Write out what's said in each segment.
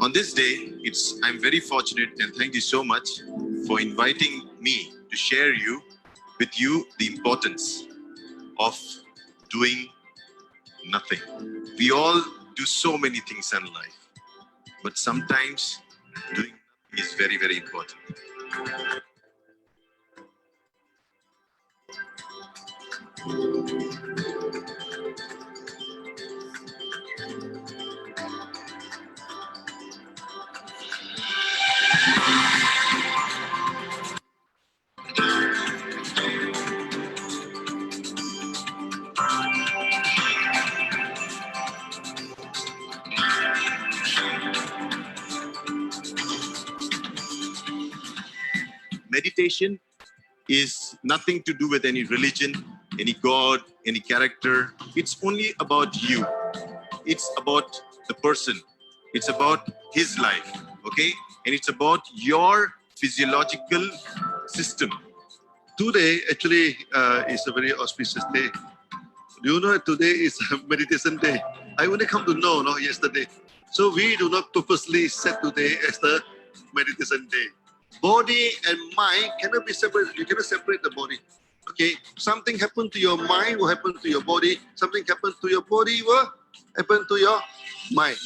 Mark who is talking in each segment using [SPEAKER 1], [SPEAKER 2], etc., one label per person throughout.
[SPEAKER 1] On this day, I'm very fortunate and thank you so much for inviting me to share with you the importance of doing nothing. We all do so many things in life, but sometimes doing nothing is very, very important. Meditation is nothing to do with any religion, any god, any character. It's only about you. It's about the person. It's about his life, okay? And it's about your physiological system.
[SPEAKER 2] Today actually is a very auspicious day. Do you know today is a meditation day? I only come to know yesterday. So we do not purposely set today as the meditation day. Body and mind cannot be separated. You cannot separate the body. Okay, something happened to your mind will happen to your body. Something happened to your body will happen to your mind.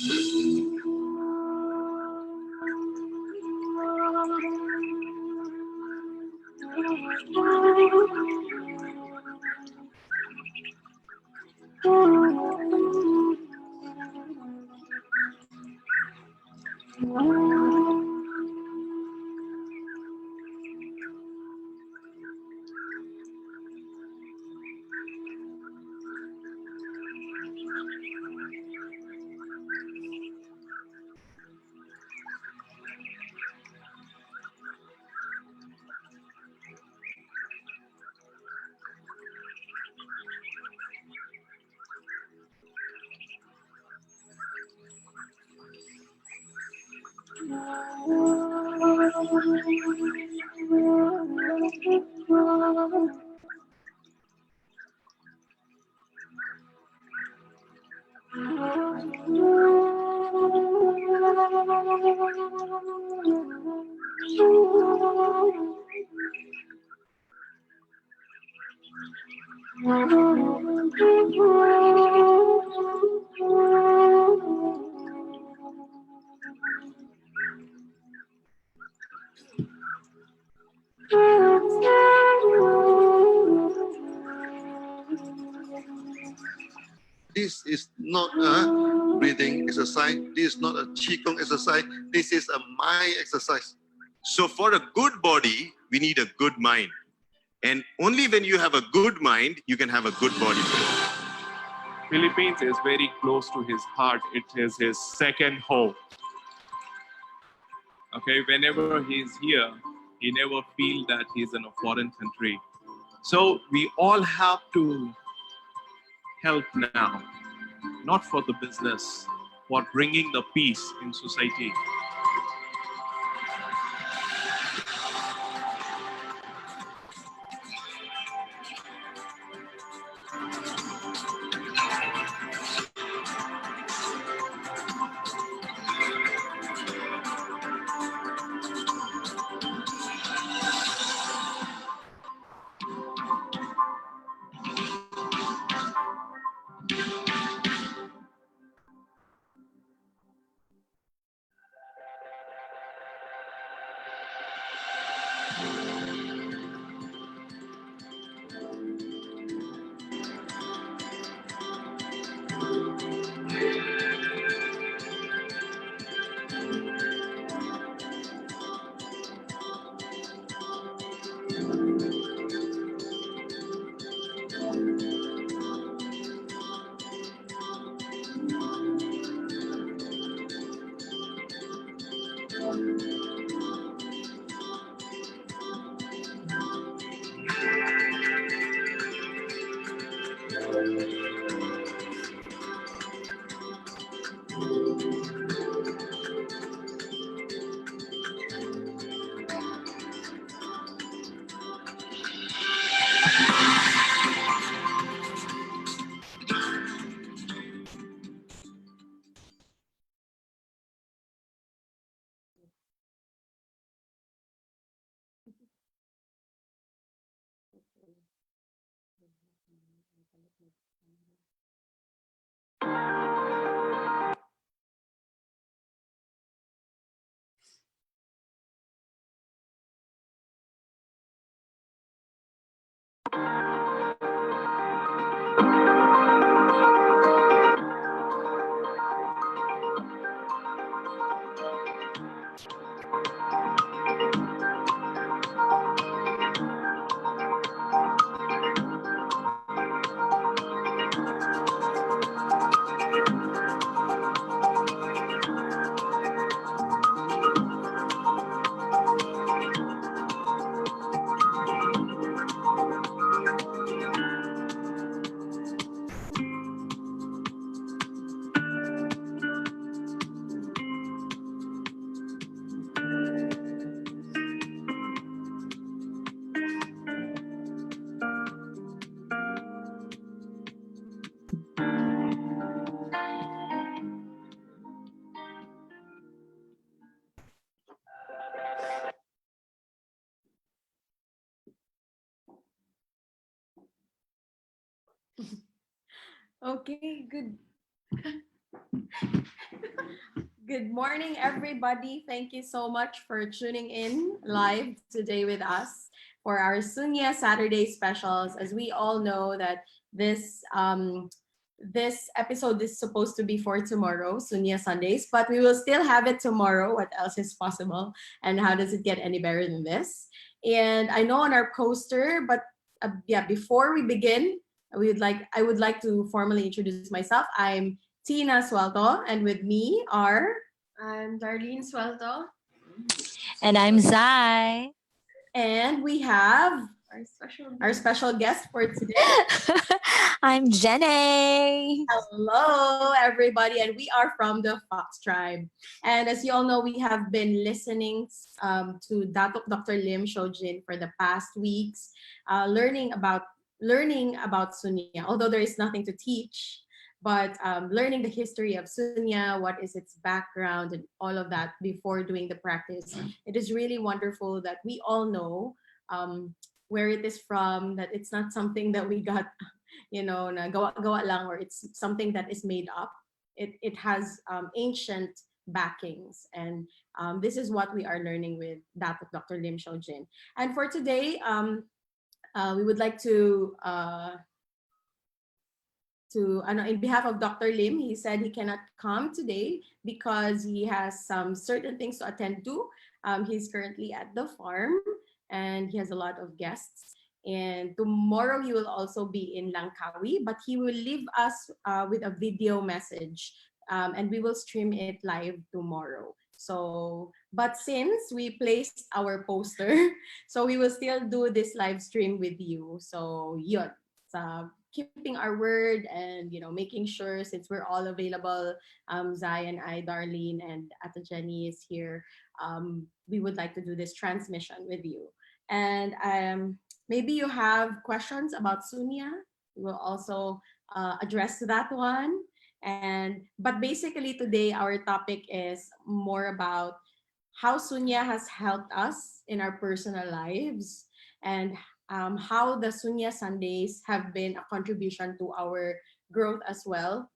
[SPEAKER 2] This is not a breathing exercise. This is not a qigong exercise. This is a mind exercise.
[SPEAKER 1] So for a good body, we need a good mind. And only when you have a good mind, you can have a good body.
[SPEAKER 3] Philippines is very close to his heart. It is his second home. Okay, whenever he's here, he never feels that he's in a foreign country. So we all have to help now, not for the business, for bringing the peace in society.
[SPEAKER 4] Okay, good morning everybody. Thank you so much for tuning in live today with us for our Sunya Saturday specials. As we all know that this episode is supposed to be for tomorrow, Sunya Sundays, but we will still have it tomorrow. What else is possible? And how does it get any better than this? And I know on our poster, but yeah, before we begin, I would like to formally introduce myself. I'm Tina Suelto, and with me are
[SPEAKER 5] I'm Darlene Suelto.
[SPEAKER 6] And I'm Zai.
[SPEAKER 4] and we have
[SPEAKER 5] Our special
[SPEAKER 4] our special guest for today.
[SPEAKER 6] I'm Jenny.
[SPEAKER 4] Hello, everybody, and we are from the Fox Tribe. And as you all know, we have been listening to Dr. Lim Shojin for the past weeks, learning about Sunya. Although there is nothing to teach, but learning the history of Sunya, what is its background, and all of that before doing the practice. It is really wonderful that we all know where it is from. That it's not something that we got na gawa lang, or it's something that is made up. It has ancient backings, and this is what we are learning with that of Dr. Lim Shojin. And for today, we would like to in behalf of Dr. Lim, he said he cannot come today because he has some certain things to attend to. He's currently at the farm and he has a lot of guests. And tomorrow he will also be in Langkawi, but he will leave us with a video message, and we will stream it live tomorrow. So, but since we placed our poster, so we will still do this live stream with you. So, yun. Keeping our word and making sure, since we're all available, Zai and I, Darlene and Ate Jenny is here, we would like to do this transmission with you. And maybe you have questions about Sunya. We will also address that one. But basically today our topic is more about how Sunya has helped us in our personal lives, and how the Sunya Sundays have been a contribution to our growth as well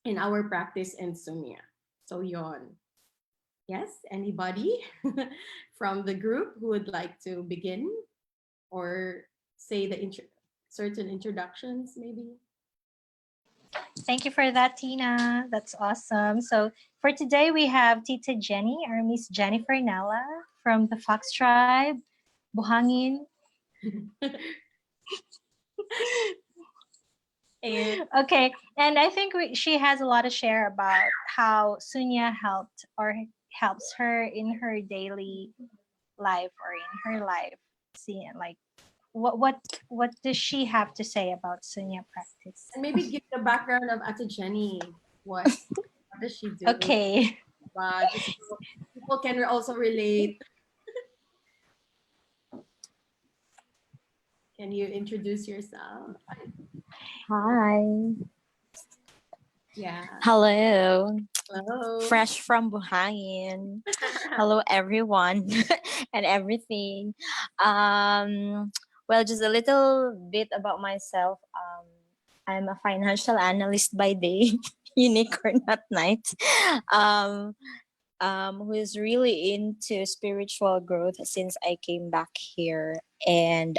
[SPEAKER 4] in our practice in Sunya. So yon. Yes, anybody from the group who would like to begin or say the certain introductions maybe?
[SPEAKER 6] Thank you for that, Tina. That's awesome. So for today, we have Tita Jenny, or Miss Jennifer Nella from the Fox Tribe, Buhangin. Okay, and I think she has a lot to share about how Sunya helped or helps her in her daily life or in her life. See, like what does she have to say about Sunya practice?
[SPEAKER 4] And maybe give the background of Ate Jenny. What does she do?
[SPEAKER 6] Okay.
[SPEAKER 4] Just so people can also relate. Can you introduce yourself?
[SPEAKER 6] Hi.
[SPEAKER 4] Yeah.
[SPEAKER 6] Hello.
[SPEAKER 4] Hello.
[SPEAKER 6] Fresh from Buhangin. Hello, everyone and everything. Well, just a little bit about myself. I'm a financial analyst by day, unicorn at night. Um, who's really into spiritual growth since I came back here. And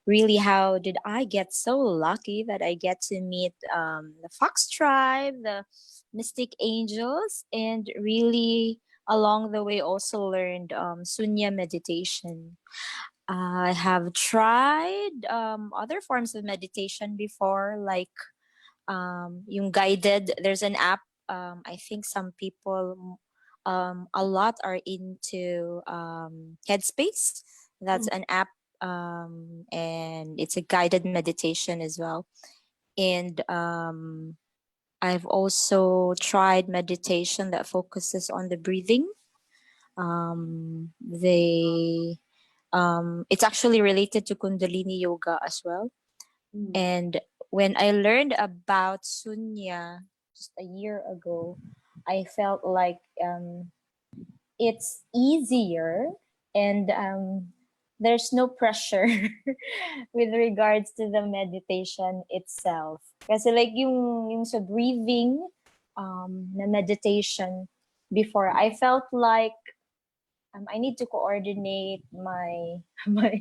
[SPEAKER 6] really, how did I get so lucky that I get to meet the Fox Tribe, the Mystic Angels, and really along the way also learned Sunya meditation. I have tried other forms of meditation before, like yung guided. There's an app. I think some people, a lot are into Headspace. That's an app, and it's a guided meditation as well. And I've also tried meditation that focuses on the breathing. They it's actually related to Kundalini yoga as well. And when I learned about Sunya just a year ago, I felt like it's easier, and there's no pressure with regards to the meditation itself. Kasi like yung sa breathing na meditation before, I felt like I need to coordinate my my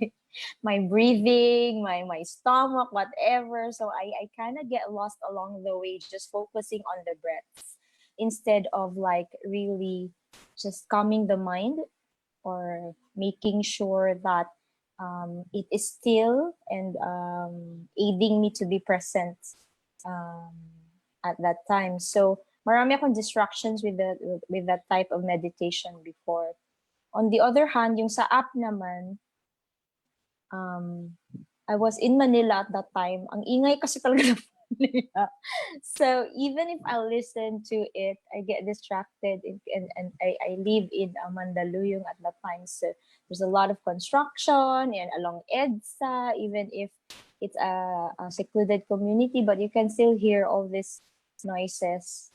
[SPEAKER 6] my breathing, my stomach, whatever. So I kind of get lost along the way, just focusing on the breaths instead of like really just calming the mind or making sure that it is still and aiding me to be present um, at that time. So marami akong distractions with that type of meditation before. On the other hand, yung sa app naman, I was in Manila at that time. Ang ingay kasi talaga ng phone nila. So even if I listen to it, I get distracted and I live in Mandaluyong at that time. So there's a lot of construction and along EDSA, even if it's a secluded community, but you can still hear all these noises.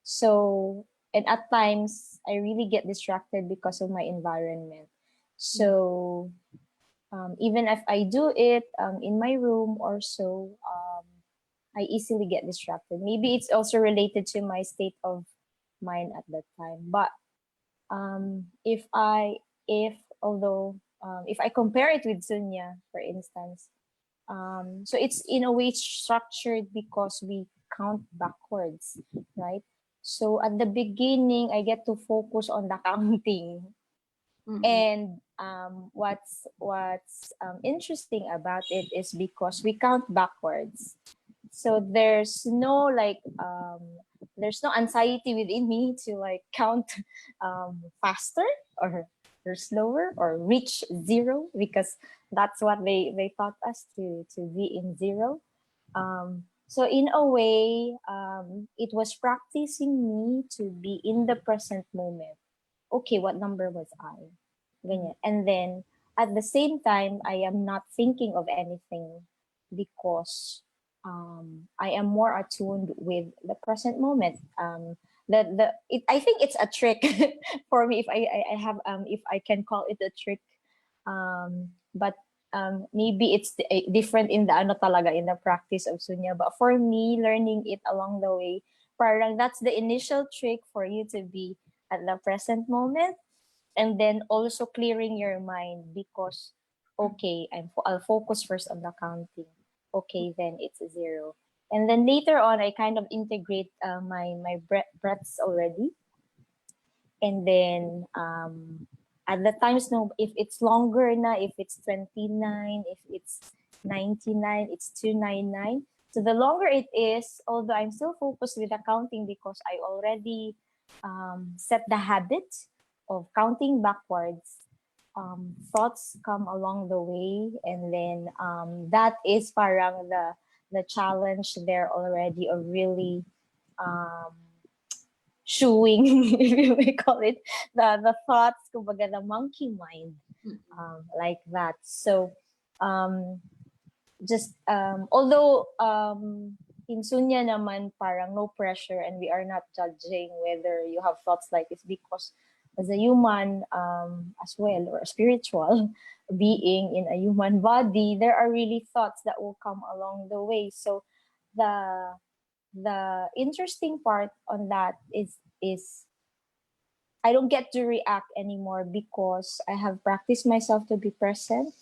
[SPEAKER 6] So, and at times, I really get distracted because of my environment. So, even if I do it in my room or so, I easily get distracted. Maybe it's also related to my state of mind at that time. But if although if I compare it with Sunya, for instance, so it's in a way structured because we count backwards, right? So at the beginning, I get to focus on the counting. And what's interesting about it is because we count backwards. So there's no anxiety within me to like count faster or slower or reach zero, because that's what they taught us to be in zero. So in a way, it was practicing me to be in the present moment. Okay, what number was I? Ganyan. And then at the same time, I am not thinking of anything because I am more attuned with the present moment. I think it's a trick for me, if I have if I can call it a trick. But maybe it's different in the ano talaga, in the practice of Sunya. But for me, learning it along the way, parang that's the initial trick for you to be at the present moment, and then also clearing your mind because okay, I'll focus first on the counting. Okay, then it's a zero, and then later on I kind of integrate my breaths already, and then at the times, no, if it's longer na, if it's 29, if it's 99, it's 299. So the longer it is, although I'm still focused with accounting because I already set the habit of counting backwards, thoughts come along the way, and then that is parang the challenge there already of really shooing, if you may call it, the thoughts, kumbaga, the monkey mind, like that. So just although in Sunya naman parang no pressure and we are not judging whether you have thoughts like this, because
[SPEAKER 7] as a human as well, or a spiritual being in a human body, there are really thoughts that will come along the way. So the the interesting part on that is I don't get to react anymore because I have practiced myself to be present,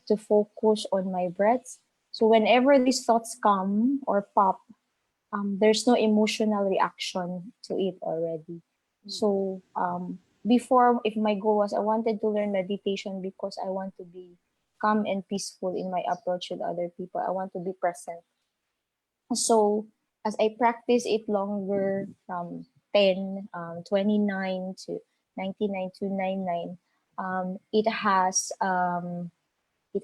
[SPEAKER 7] to focus on my breaths. So whenever these thoughts come or pop, there's no emotional reaction to it already. So before, if my goal was I wanted to learn meditation because I want to be calm and peaceful in my approach with other people. I want to be present. So as I practice it longer from 29 to 99 to 99, it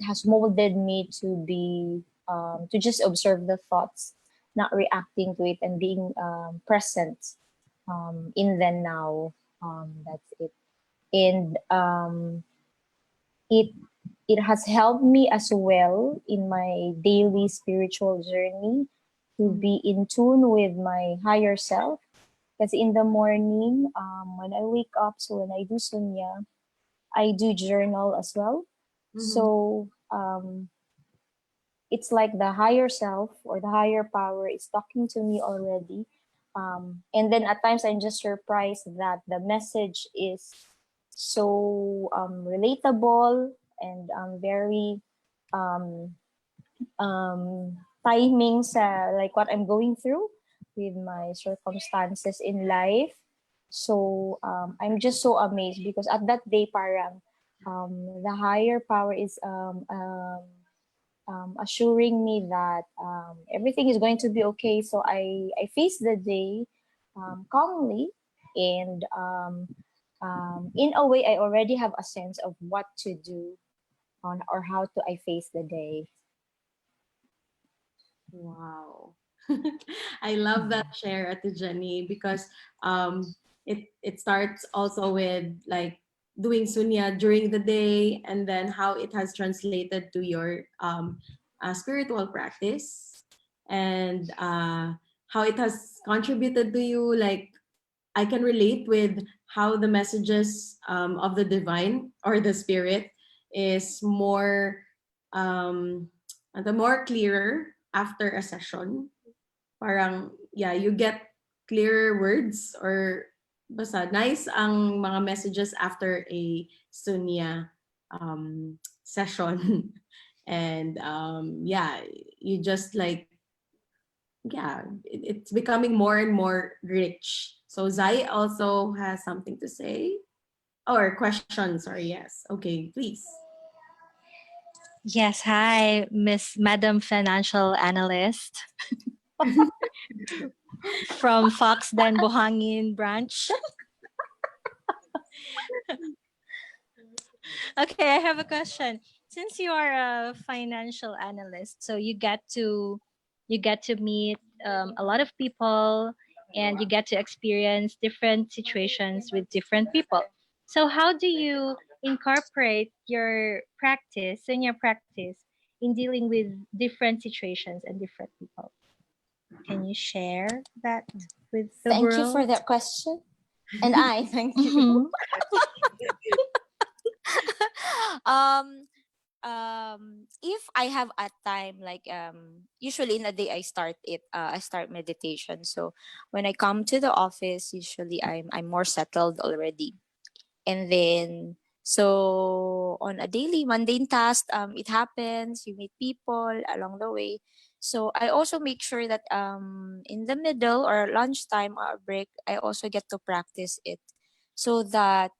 [SPEAKER 7] has molded me to be to just observe the thoughts, not reacting to it, and being present in the now. That's it. And it it has helped me as well in my daily spiritual journey to be in tune with my higher self. Because in the morning, when I wake up, so when I do Sunya, I do journal as well. So it's like the higher self or the higher power is talking to me already. And then at times I'm just surprised that the message is so relatable and very um, timing sa like what I'm going through with my circumstances in life. So I'm just so amazed because at that day parang the higher power is assuring me that everything is going to be okay. So I face the day calmly, and in a way, I already have a sense of what to do on or how to I face the day.
[SPEAKER 4] Wow. I love that share at the Jenny because it starts also with like doing sunya during the day and then how it has translated to your spiritual practice and how it has contributed to you. Like I can relate with how the messages of the divine or the spirit is more the more clearer after a session. Parang yeah, you get clearer words or basta nice ang mga messages after a sunya session. And yeah, you just like yeah, it's becoming more and more rich. So Zai also has something to say or question. Sorry, yes. Okay, please.
[SPEAKER 6] Yes, hi, Miss Madam Financial Analyst from Foxden Bohangin branch. Okay, I have a question. Since you are a financial analyst, so you get to meet a lot of people, and you get to experience different situations with different people. So how do you incorporate your practice and your practice in dealing with different situations and different people? Can you share that with the
[SPEAKER 7] Thank you for
[SPEAKER 6] world?
[SPEAKER 7] that question. And I thank you.
[SPEAKER 6] Mhm.
[SPEAKER 7] um if I have a time like usually in a day I start meditation. So when I come to the office, usually I'm more settled already. And then so on a daily mundane task, it happens, you meet people along the way. So I also make sure that in the middle or lunchtime or break, I also get to practice it, so that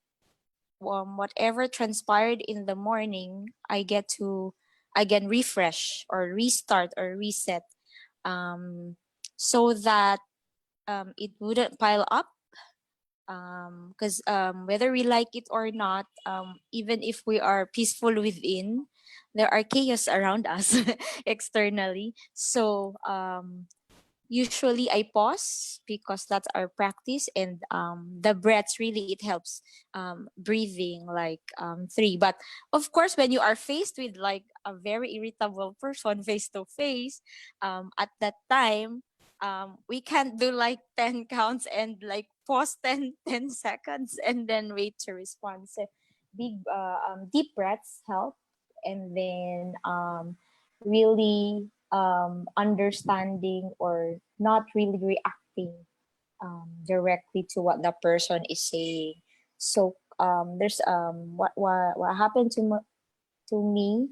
[SPEAKER 7] whatever transpired in the morning, I get to again refresh or restart or reset, um, so that it wouldn't pile up. Because whether we like it or not, even if we are peaceful within, there are chaos around us externally. So usually I pause because that's our practice, and the breaths really it helps, breathing like three. But of course, when you are faced with like a very irritable person face to face, at that time we can't do like 10 counts and like pause 10 seconds and then wait to respond. So deep breaths help, and then really understanding or not really reacting directly to what the person is saying. So there's what happened to me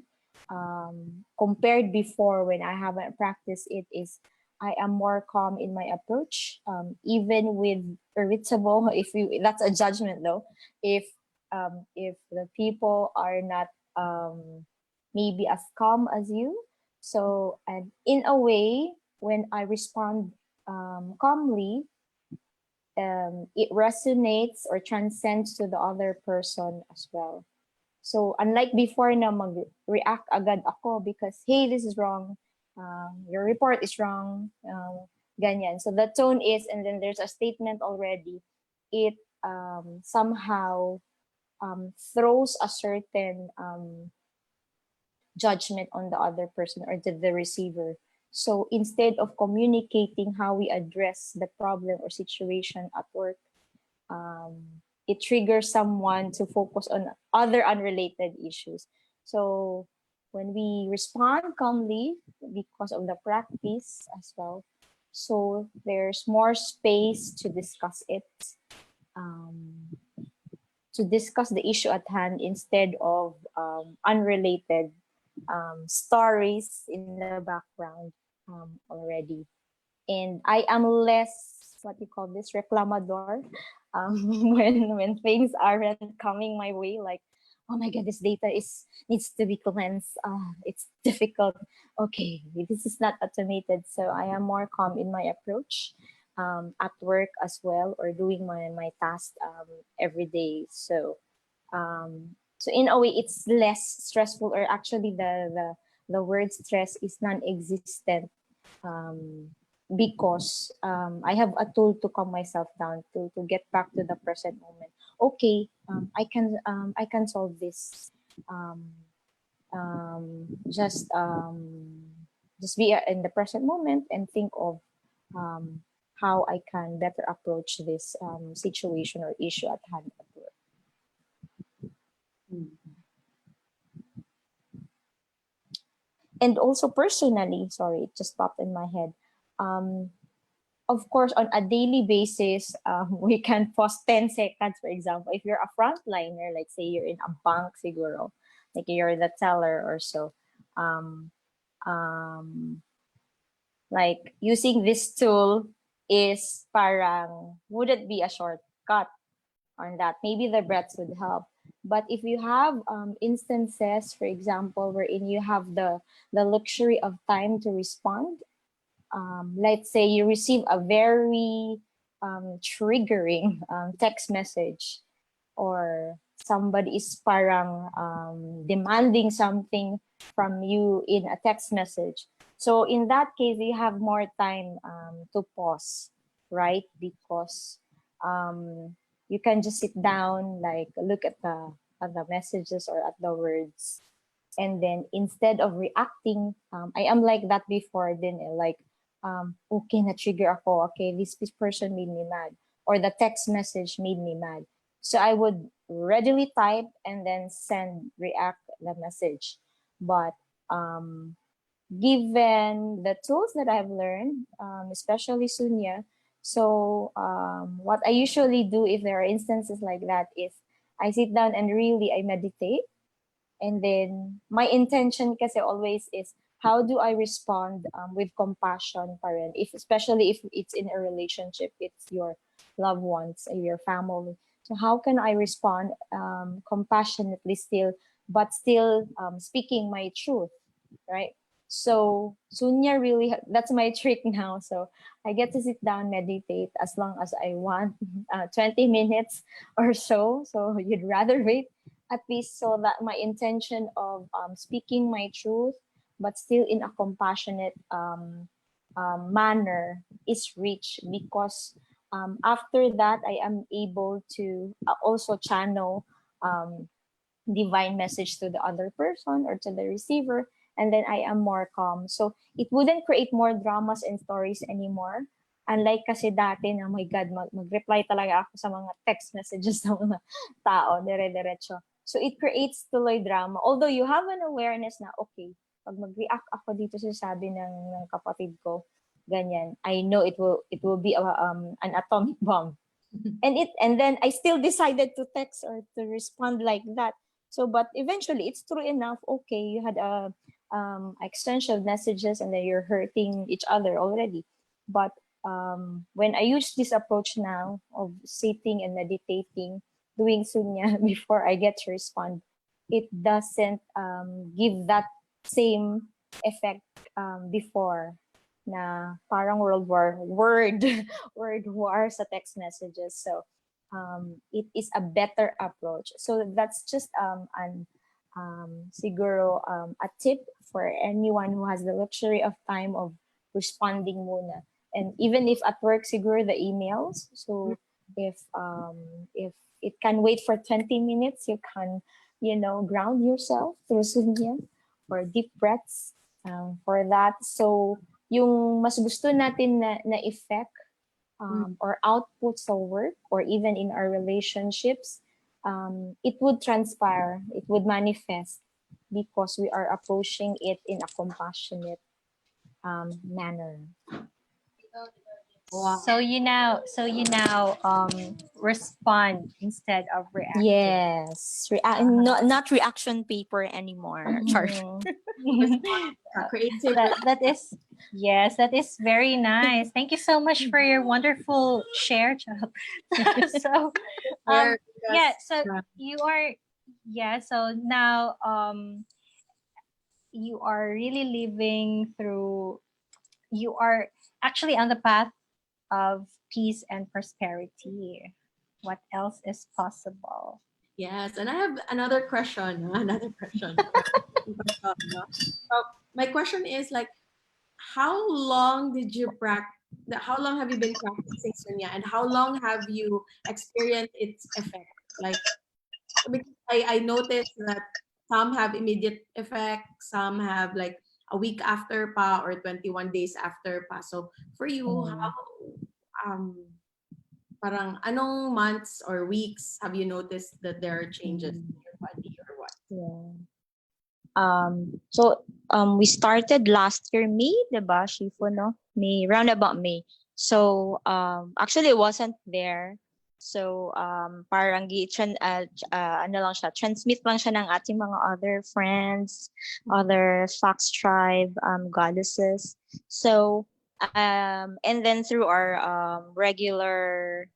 [SPEAKER 7] compared before when I haven't practiced it is I am more calm in my approach, even with irritable. If you that's a judgment though. If the people are not maybe as calm as you, so and in a way when I respond calmly, it resonates or transcends to the other person as well. So unlike before na mag-react agad ako because, hey, this is wrong, your report is wrong, ganyan. So the tone is, and then there's a statement already. It somehow throws a certain judgment on the other person or the receiver. So instead of communicating how we address the problem or situation at work, um, it triggers someone to focus on other unrelated issues. So when we respond calmly because of the practice as well, so there's more space um, to discuss the issue at hand instead of unrelated stories in the background already. And I am less what you call this reclamador when things aren't coming my way, like, oh my god, this data is needs to be cleansed, it's difficult, okay, this is not automated. So I am more calm in my approach at work as well, or doing my task every day. So in a way it's less stressful, or actually the word stress is non-existent, um, because I have a tool to calm myself down, to get back to the present moment. Okay, I can solve this. Um, just be in the present moment and think of um, how I can better approach this situation or issue at hand at work. And also personally, sorry, it just popped in my head. Um, of course, on a daily basis, we can pause 10 seconds, for example. If you're a frontliner, like say you're in a bank, siguro, like you're the teller or so, um, um, like using this tool is parang, would it be a shortcut on that? Maybe the breaths would help. But if you have instances, for example, wherein you have the luxury of time to respond, let's say you receive a very triggering text message, or somebody is parang demanding something from you in a text message. So in that case, you have more time to pause, right? Because you can just sit down, like look at the messages or at the words, and then instead of reacting, I am like that before. Then like, okay, na trigger ako. Okay, this person made me mad, or the text message made me mad. So I would readily type and then react the message. But given the tools that I've learned, especially Sunya, so what I usually do if there are instances like that is I sit down and really I meditate, and then my intention kasi always is how do I respond with compassion pa rin, if especially if it's in a relationship, it's your loved ones, your family. So how can I respond compassionately still, but still speaking my truth, right? So Sunya really, that's my trick now. So I get to sit down, meditate as long as I want, 20 minutes or so. So you'd rather wait at least, so that my intention of speaking my truth, but still in a compassionate manner is reached, because after that I am able to also channel um, divine message to the other person or to the receiver, and then I am more calm. So it wouldn't create more dramas and stories anymore.
[SPEAKER 6] Unlike kasi dati na, oh my God, mag-reply talaga ako sa mga text messages ng mga tao, dire-diretso. So it creates tuloy drama. Although you have an awareness na, okay, pag mag-react ako dito sa sabi ng kapatid ko, ganyan, I know it will be an atomic bomb. And then I still decided to text or to respond like that. So, but eventually it's true enough. Okay, you had a exchange of messages and then you're hurting each other already. But when I use this approach now of sitting and meditating, doing sunya before I get to respond, it doesn't give that same effect before na parang word war sa text messages. So it is a better approach. So that's just siguro a tip for anyone who has the luxury of time of responding muna. And even if at work siguro the emails, so if it can wait for 20 minutes, you can, ground yourself through sunya or deep breaths for that. So yung mas gusto natin na effect or output sa work or even in our relationships, it would transpire, it would manifest because we are approaching it in a compassionate manner.
[SPEAKER 4] Wow.
[SPEAKER 6] So you now respond instead of react.
[SPEAKER 7] Yes. Not reaction paper anymore. Char.
[SPEAKER 4] Creative.
[SPEAKER 6] that is that is very nice. Thank you so much for your wonderful share, Chub. So
[SPEAKER 4] Where
[SPEAKER 6] yeah, so
[SPEAKER 4] yeah.
[SPEAKER 6] you are so now you are really living through, you are actually on the path of peace and prosperity. What else is possible?
[SPEAKER 4] Yes, and I have another question. Another question. My question is like, how long did you practice? How long have you been practicing Sunya, and how long have you experienced its effect? Like, because I noticed that some have immediate effect, some have like a week after pa or 21 days after pa. So for you, how parang anong months or weeks have you noticed that there are changes in your body or what?
[SPEAKER 7] Yeah. So we started last year May, diba, Shifu, no? May, round about May. So actually it wasn't there. So parang ano lang siya, transmit lang siya ng ating mga other friends, other Fox tribe goddesses. So and then through our regular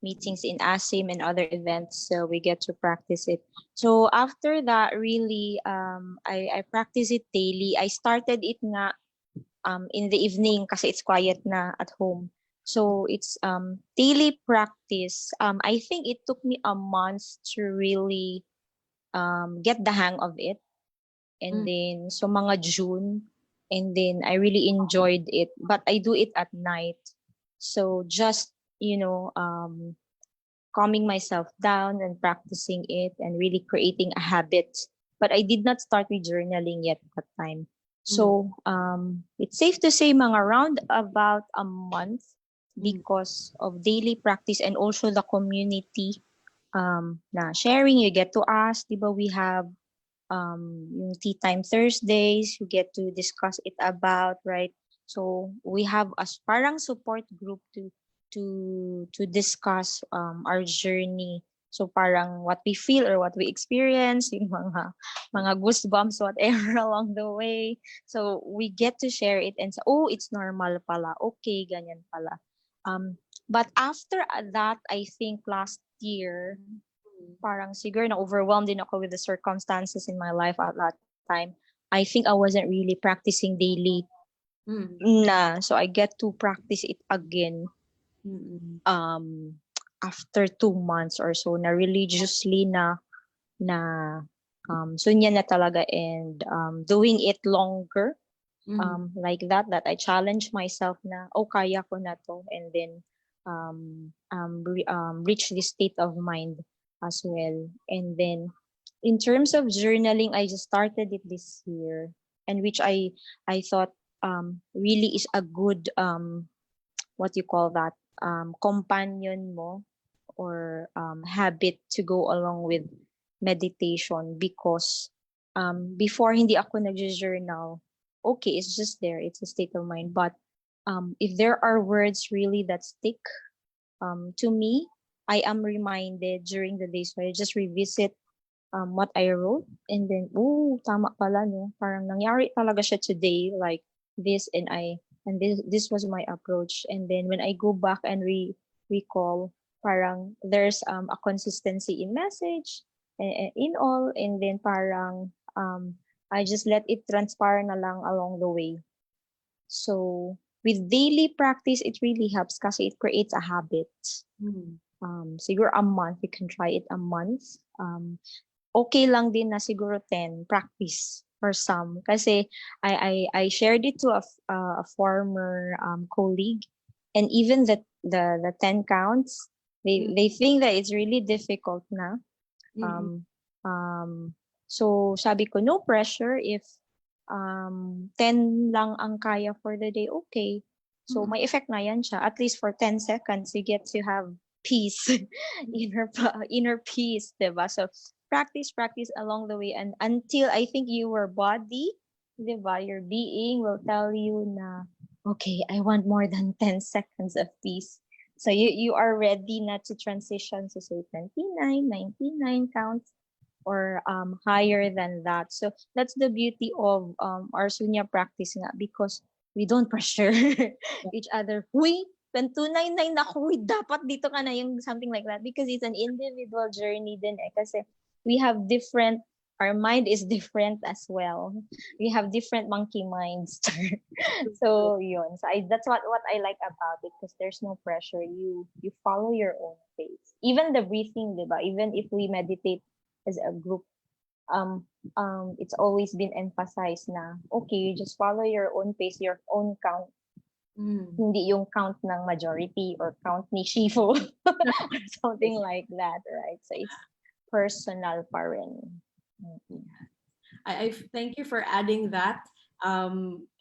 [SPEAKER 7] meetings in ASIM and other events, so we get to practice it. So after that, really, I practice it daily. I started it nga in the evening kasi it's quiet na at home. So it's daily practice. I think it took me a month to really get the hang of it. And then, so mga June, and then I really enjoyed it. But I do it at night. So just, calming myself down and practicing it and really creating a habit. But I did not start with journaling yet at that time. So it's safe to say mga around about a month because of daily practice and also the community na sharing. You get to ask, diba, we have yung Tea Time Thursdays, you get to discuss it about, right? So we have a parang support group to discuss our journey. So parang what we feel or what we experience, yung mga goosebumps, whatever along the way. So we get to share it and say, oh, it's normal pala. Okay, ganyan pala. But after that, I think last year, parang siguro na overwhelmed din ako with the circumstances in my life at that time. I think I wasn't really practicing daily. So I get to practice it again after 2 months or so na religiously na sunya na talaga and doing it longer like that I challenge myself na kaya ko na to, and then reach this state of mind as well. And then in terms of journaling, I just started it this year, and which I thought really is a good what you call that, companion mo or habit to go along with meditation, because before hindi ako nag-journal, okay, it's just there, it's a state of mind. But if there are words really that stick to me, I am reminded during the day. So I just revisit what I wrote, and then, oh, tama pala, no? Parang nangyari talaga siya today, like this, and this was my approach. And then when I go back and recall, parang there's a consistency in message, in all, and then parang I just let it transpire na lang along the way. So with daily practice, it really helps kasi it creates a habit.
[SPEAKER 4] Mm.
[SPEAKER 7] Siguro a month, you can try it a month. Okay lang din na siguro 10 practice for some, kasi I shared it to a former colleague, and even the 10 counts, they think that it's really difficult na.
[SPEAKER 4] Mm-mm.
[SPEAKER 7] So sabi ko, no pressure. If 10 lang ang kaya for the day, okay. So may effect na yan siya. At least for 10 seconds, you get to have peace, inner peace, diba? So practice along the way, and until I think your body, diba, your being will tell you na, okay, I want more than 10 seconds of peace. So you are ready not to transition to say 29, 99 counts, or higher than that. So that's the beauty of our Sunya practice nga, because we don't pressure each other. Huy, 299 na ako, huy, dapat dito ka na, yung something like that, because it's an individual journey din eh. Kasi we have different, our mind is different as well. We have different monkey minds. So yun. So that's what I like about it, because there's no pressure. You follow your own pace. Even the breathing, diba? Even if we meditate as a group, it's always been emphasized na, okay, you just follow your own pace, your own count. Hindi yung count ng majority or count ni Shifu or something like that, right? So it's personal pa rin.
[SPEAKER 4] I thank you for adding that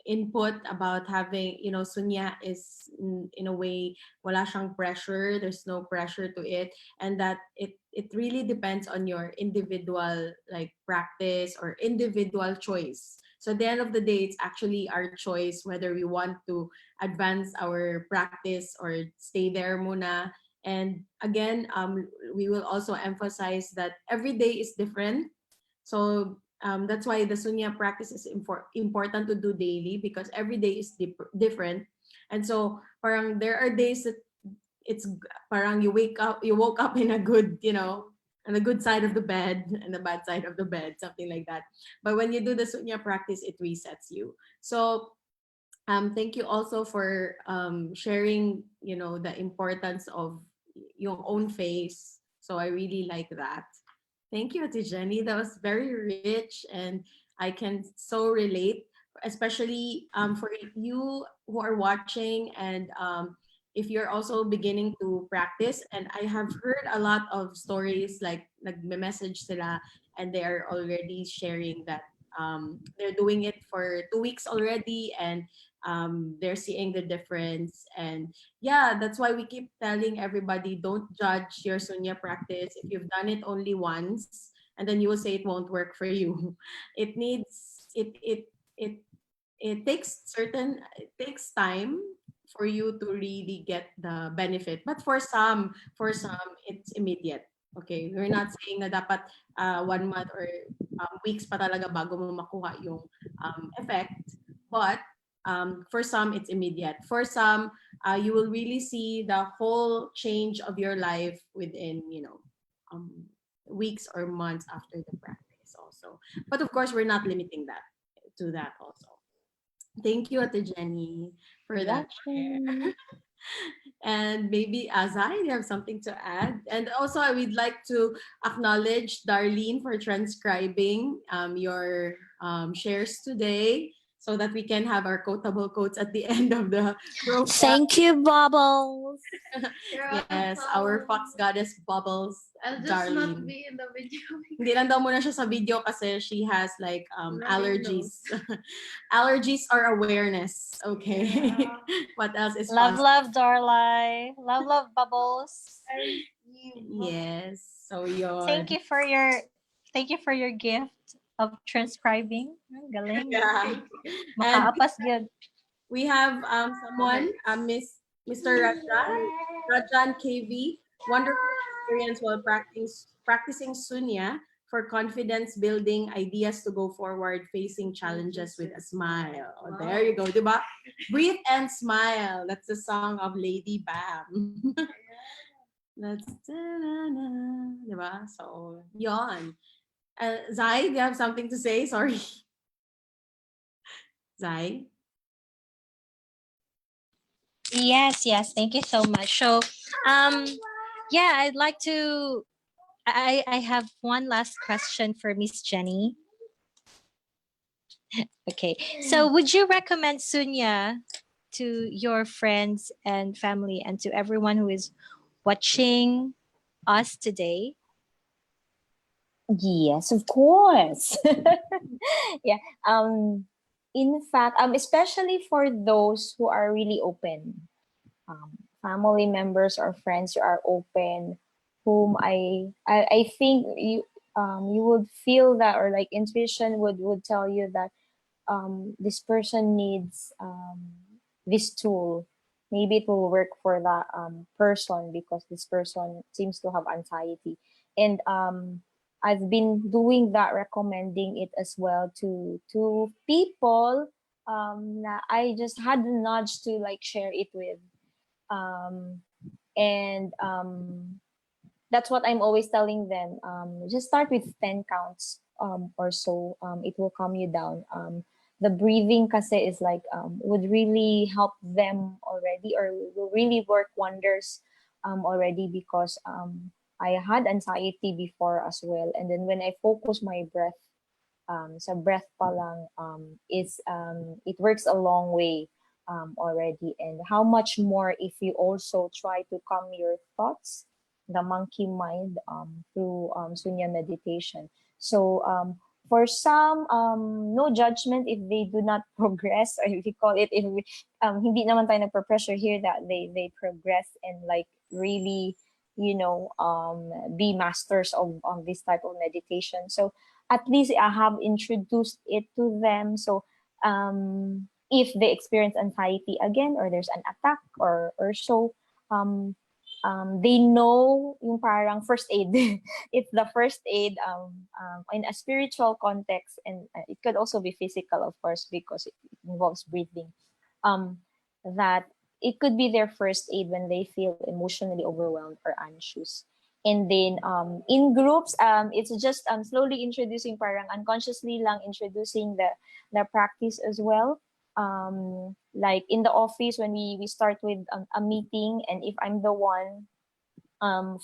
[SPEAKER 4] input about having, Sunya is in a way, wala siyang pressure, there's no pressure to it, and that it really depends on your individual like practice or individual choice. So at the end of the day, it's actually our choice whether we want to advance our practice or stay there muna. And again, we will also emphasize that every day is different. So that's why the Sunya practice is important to do daily, because every day is different. And so parang there are days that it's parang you woke up in a good, on the good side of the bed and the bad side of the bed, something like that. But when you do the Sunya practice, it resets you. So thank you also for sharing, the importance of your own face. So I really like that. Thank you, Ate Jenny. That was very rich, and I can so relate, especially for you who are watching, and if you're also beginning to practice. And I have heard a lot of stories like nagme-message sila, and they are already sharing that they're doing it for 2 weeks already, and they're seeing the difference. And yeah, that's why we keep telling everybody, don't judge your Sunya practice if you've done it only once, and then you will say it won't work for you. It needs it takes time for you to really get the benefit. But for some it's immediate. Okay, we're not saying na dapat 1 month or weeks pa talaga bago mo makuha yung effect, but for some it's immediate. For some, you will really see the whole change of your life within um, weeks or months after the practice also. But of course, we're not limiting that to that also. Thank you, Ate Jenny, for that share. And maybe Azai, you have something to add. And also, I would like to acknowledge Darlene for transcribing your shares today. so that we can have our quotable quotes at the end of the program.
[SPEAKER 7] Thank you, Bubbles.
[SPEAKER 4] Yes, our fox goddess Bubbles,
[SPEAKER 5] I'll just
[SPEAKER 4] Darlene.
[SPEAKER 5] not be in the video.
[SPEAKER 4] Hindi lang daw muna siya sa video kasi she has like
[SPEAKER 5] Running
[SPEAKER 4] allergies. Allergies are awareness. Okay.
[SPEAKER 5] Yeah.
[SPEAKER 4] What else is
[SPEAKER 6] Love,
[SPEAKER 4] fun?
[SPEAKER 6] love, Darly. Love, love, Bubbles.
[SPEAKER 4] Yes. So yun.
[SPEAKER 6] Thank you for your gift of transcribing. Ang galing.
[SPEAKER 4] Yeah. And
[SPEAKER 6] Makaapas good.
[SPEAKER 4] we have someone, Mr. Rajan KV. Wonderful experience while practicing Sunya for confidence building, ideas to go forward, facing challenges with a smile. Oh, there you go, diba? Breathe and smile. That's the song of Lady Bam. That's diba? So, yon. Zai, do you have something to say? Sorry. Zai?
[SPEAKER 6] Yes. Thank you so much. So, yeah, I'd like to. I have one last question for Miss Jenny. Okay, so would you recommend Sunya to your friends and family and to everyone who is watching us today?
[SPEAKER 7] Yes, of course. Yeah. In fact, especially for those who are really open, family members or friends who are open, whom I think you would feel that, or like intuition would tell you that this person needs this tool. Maybe it will work for that person because this person seems to have anxiety. And I've been doing that, recommending it as well to people that I just had the nudge to like share it with. Um, and that's what I'm always telling them. Just start with 10 counts or so. It will calm you down. The breathing kasi is like would really help them already, or will really work wonders already, because I had anxiety before as well. And then when I focus my breath, sa breath pa lang, it works a long way already. And how much more if you also try to calm your thoughts, the monkey mind, through Sunya meditation. So for some, no judgment if they do not progress, or if you call it, if we, hindi naman tayo nagpa-pressure here that they progress and like really, be masters of this type of meditation. So at least I have introduced it to them. So if they experience anxiety again, or there's an attack or so, they know yung parang first aid. It's the first aid in a spiritual context, and it could also be physical, of course, because it involves breathing. That it could be their first aid when they feel emotionally overwhelmed or anxious. And then in groups, it's just slowly introducing, parang unconsciously lang introducing the practice as well. Like in the office, when we start with a meeting, and if I'm the one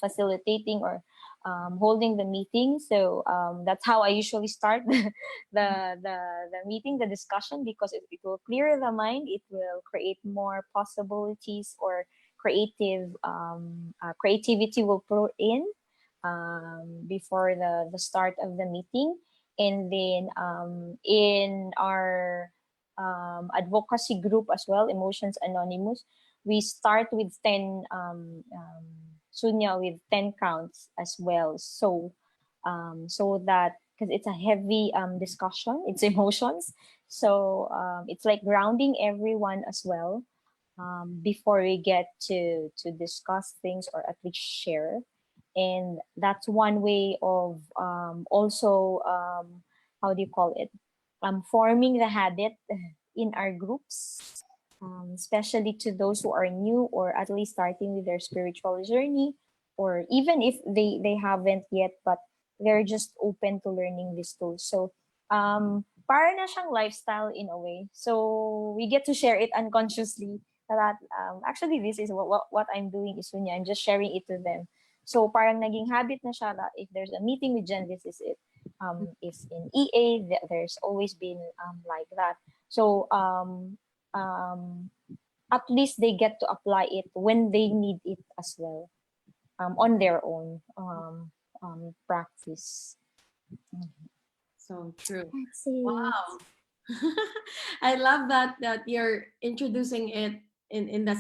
[SPEAKER 7] facilitating or holding the meeting, so that's how I usually start the meeting, the discussion, because it will clear the mind. It will create more possibilities, or creativity will pour in before the start of the meeting. And then in our advocacy group as well, Emotions Anonymous, we start with 10 Sunya with 10 counts as well. So so that, because it's a heavy discussion, it's emotions. So it's like grounding everyone as well, before we get to discuss things, or at least share. And that's one way of also how do you call it, forming the habit in our groups, especially to those who are new, or at least starting with their spiritual journey, or even if they haven't yet, but they're just open to learning these tools. So para na siyang lifestyle in a way. So we get to share it unconsciously, that actually this is what I'm doing is Sunya. I'm just sharing it to them. So parang naging habit na siya that if there's a meeting with Jen, this is it. If in EA, there's always been like that. So at least they get to apply it when they need it as well, on their own practice.
[SPEAKER 4] So true.
[SPEAKER 7] That's it.
[SPEAKER 4] Wow. I love that you're introducing it in the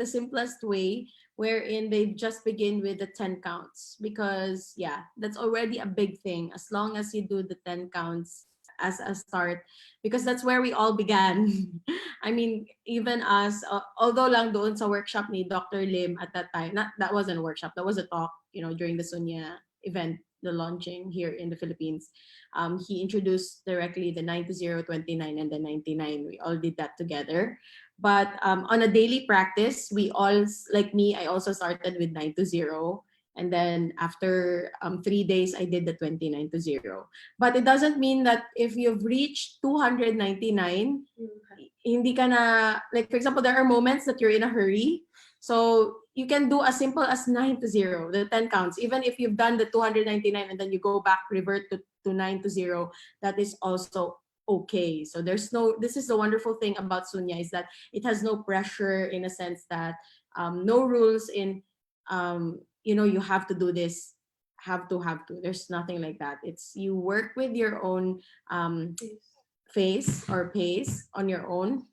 [SPEAKER 4] simplest way, wherein they just begin with the 10 counts, because yeah, that's already a big thing as long as you do the 10 counts as a start, because that's where we all began. I mean, even us, although lang doon sa workshop ni Dr. Lim at that time, not that wasn't a workshop, that was a talk, during the Sunya event, the launching here in the Philippines. He introduced directly the 9 to 0, 29, and the 99. We all did that together. But on a daily practice, we all, like me, I also started with 9 to 0. And then after 3 days, I did the 29 to 0. But it doesn't mean that if you've reached 299, hindi ka na, like for example, there are moments that you're in a hurry. So you can do as simple as 9 to 0, the 10 counts. Even if you've done the 299 and then you go back, revert to 9 to 0, that is also okay. So this is the wonderful thing about Sunya, is that it has no pressure, in a sense that no rules in, you have to do this, have to. There's nothing like that. It's, you work with your own face or pace on your own,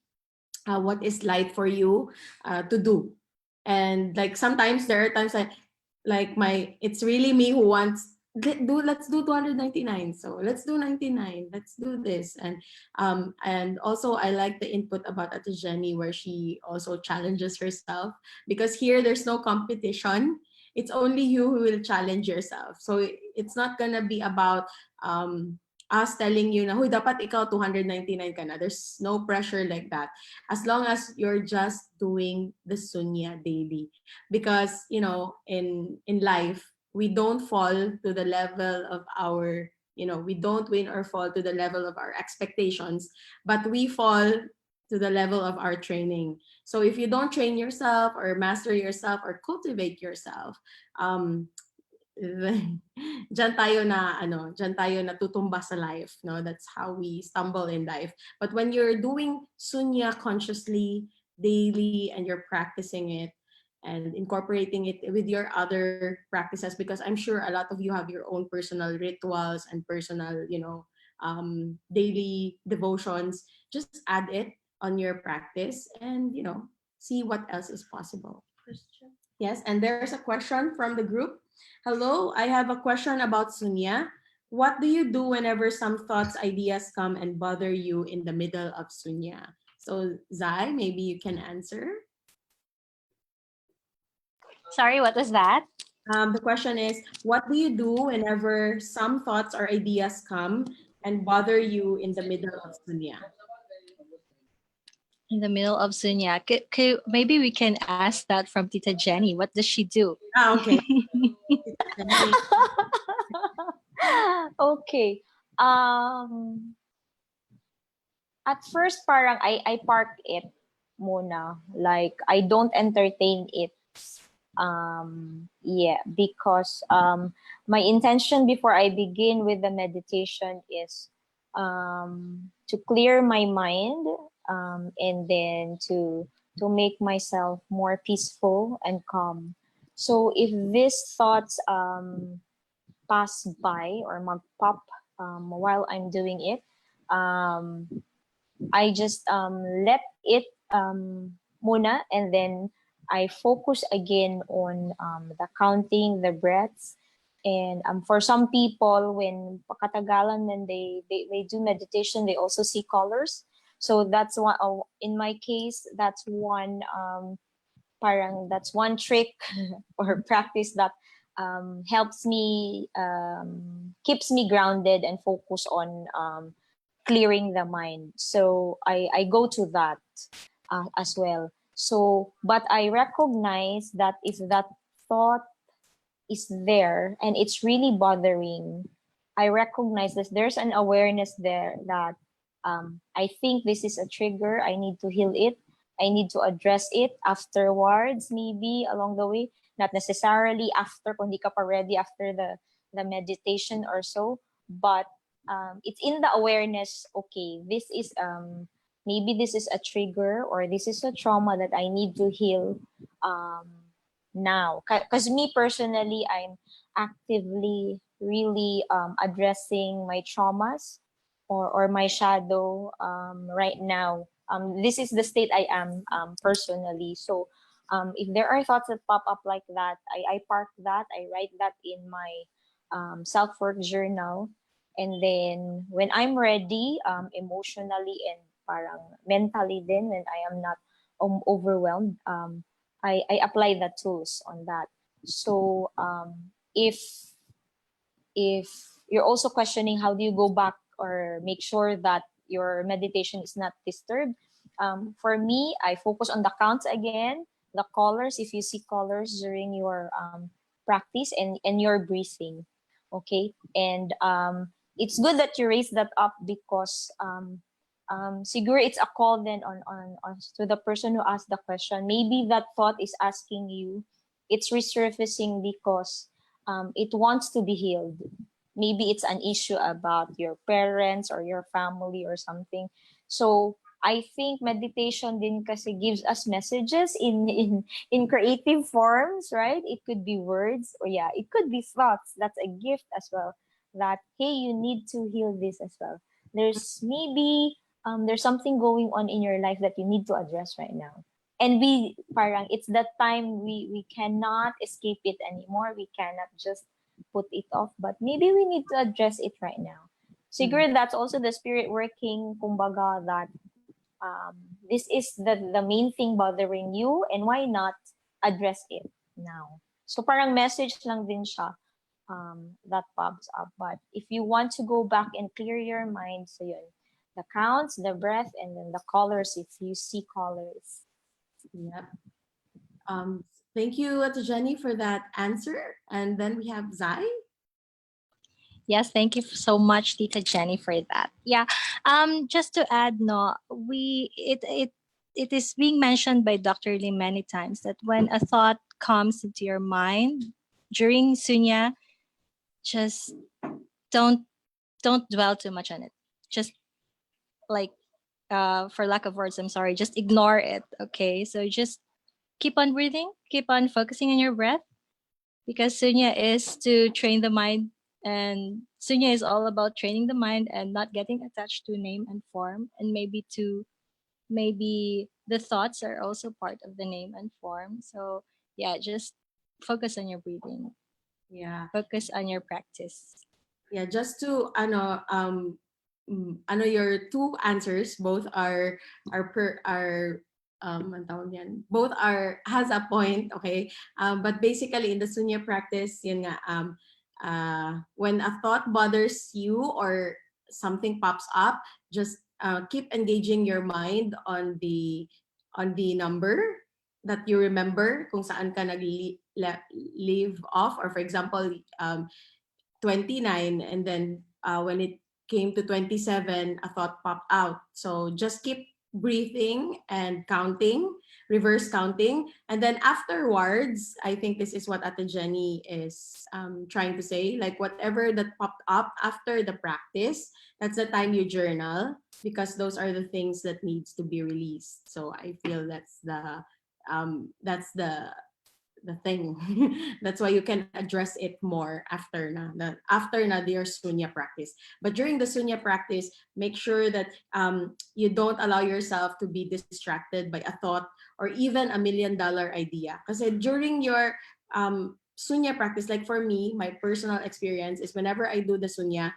[SPEAKER 4] what is light for you to do. And like sometimes there are times like it's really me who wants, let's do 299, so let's do 99, let's do this. And also I like the input about Ate Jenny, where she also challenges herself, because here there's no competition. It's only you who will challenge yourself. So it's not gonna be about us telling you na, huy, dapat ikaw 299 ka na. There's no pressure like that. As long as you're just doing the Sunya daily. Because, in life, we don't fall to the level of our, we don't win or fall to the level of our expectations, but we fall to the level of our training. So if you don't train yourself or master yourself or cultivate yourself, dyan tayo natutumba sa life, no? That's how we stumble in life. But when you're doing Sunya consciously, daily, and you're practicing it and incorporating it with your other practices, because I'm sure a lot of you have your own personal rituals and personal, daily devotions, just add it on your practice and, see what else is possible. Yes, and there's a question from the group. Hello, I have a question about Sunya. What do you do whenever some thoughts, ideas come and bother you in the middle of Sunya? So, Zai, maybe you can answer.
[SPEAKER 6] Sorry, what was that?
[SPEAKER 4] The question is, what do you do whenever some thoughts or ideas come and bother you in the middle of Sunya?
[SPEAKER 6] In the middle of Sunya. Maybe we can ask that from Tita Jenny. What does she do?
[SPEAKER 4] Okay.
[SPEAKER 7] Okay. At first parang I park it muna. Like I don't entertain it. Yeah, because my intention before I begin with the meditation is to clear my mind, and then to make myself more peaceful and calm. So if these thoughts pass by or pop while I'm doing it, I just let it muna, and then I focus again on the counting, the breaths. And for some people, when pakatagalan, when they do meditation, they also see colors. So that's one. In my case, that's one. That's one trick or practice that helps me, keeps me grounded and focus on clearing the mind. So I go to that as well. So, but I recognize that if that thought is there and it's really bothering, I recognize that there's an awareness there that I think this is a trigger. I need to heal it. I need to address it afterwards, maybe along the way. Not necessarily after, kung di ka pa ready after the meditation or so. But it's in the awareness. Okay, this is maybe this is a trigger, or this is a trauma that I need to heal um, now. Because me personally, I'm actively really addressing my traumas, or my shadow right now. This is the state I am personally. So if there are thoughts that pop up like that, I park that, I write that in my self-work journal. And then when I'm ready, emotionally and parang mentally, then when I am not overwhelmed, I apply the tools on that. So if you're also questioning how do you go back or make sure that your meditation is not disturbed, for me, I focus on the counts again, the colors, if you see colors during your practice, and your breathing. Okay. And it's good that you raise that up, because siguro it's a call then on to the person who asked the question. Maybe that thought is asking you, it's resurfacing because it wants to be healed. Maybe it's an issue about your parents or your family or something. So I think meditation din kasi gives us messages in creative forms, right? It could be words, or yeah, it could be thoughts. That's a gift as well. That hey, you need to heal this as well. There's maybe there's something going on in your life that you need to address right now. And we parang it's that time we cannot escape it anymore. We cannot just put it off, but maybe we need to address it right now. Siguro that's also the spirit working, kumbaga, that this is the main thing bothering you, and why not address it now? So parang message lang din siya that pops up. But if you want to go back and clear your mind, so yun, the counts, the breath, and then the colors, if you see colors.
[SPEAKER 4] Yep. Thank you, Ate Jenny, for that answer. And then we have Zai.
[SPEAKER 6] Yes, thank you so much, Tita Jenny, for that. Yeah, just to add, no, it is being mentioned by Dr. Lee many times that when a thought comes into your mind during Sunya, just don't don't dwell too much on it. Just like, for lack of words, I'm sorry, just ignore it. Okay, so just keep on breathing, keep on focusing on your breath, because Sunya is to train the mind, and Sunya is all about training the mind and not getting attached to name and form, and maybe the thoughts are also part of the name and form. So yeah, just focus on your breathing,
[SPEAKER 4] Yeah.
[SPEAKER 6] focus on your practice.
[SPEAKER 4] Yeah, just to your two answers both ang tawag niyan, both are has a point, okay? But basically in the Sunya practice, yun nga, when a thought bothers you or something pops up, just keep engaging your mind on the number that you remember kung saan ka leave off, or for example, 29, and then when it came to 27, a thought popped out. So just keep breathing and counting, reverse counting, and then afterwards, I think this is what Ate Jenny is trying to say, like whatever that popped up after the practice, that's the time you journal, because those are the things that needs to be released. So I feel that's the thing. That's why you can address it more after na your Sunya practice. But during the Sunya practice, make sure that you don't allow yourself to be distracted by a thought or even $1 million idea. Because during your Sunya practice, like for me, my personal experience is whenever I do the Sunya,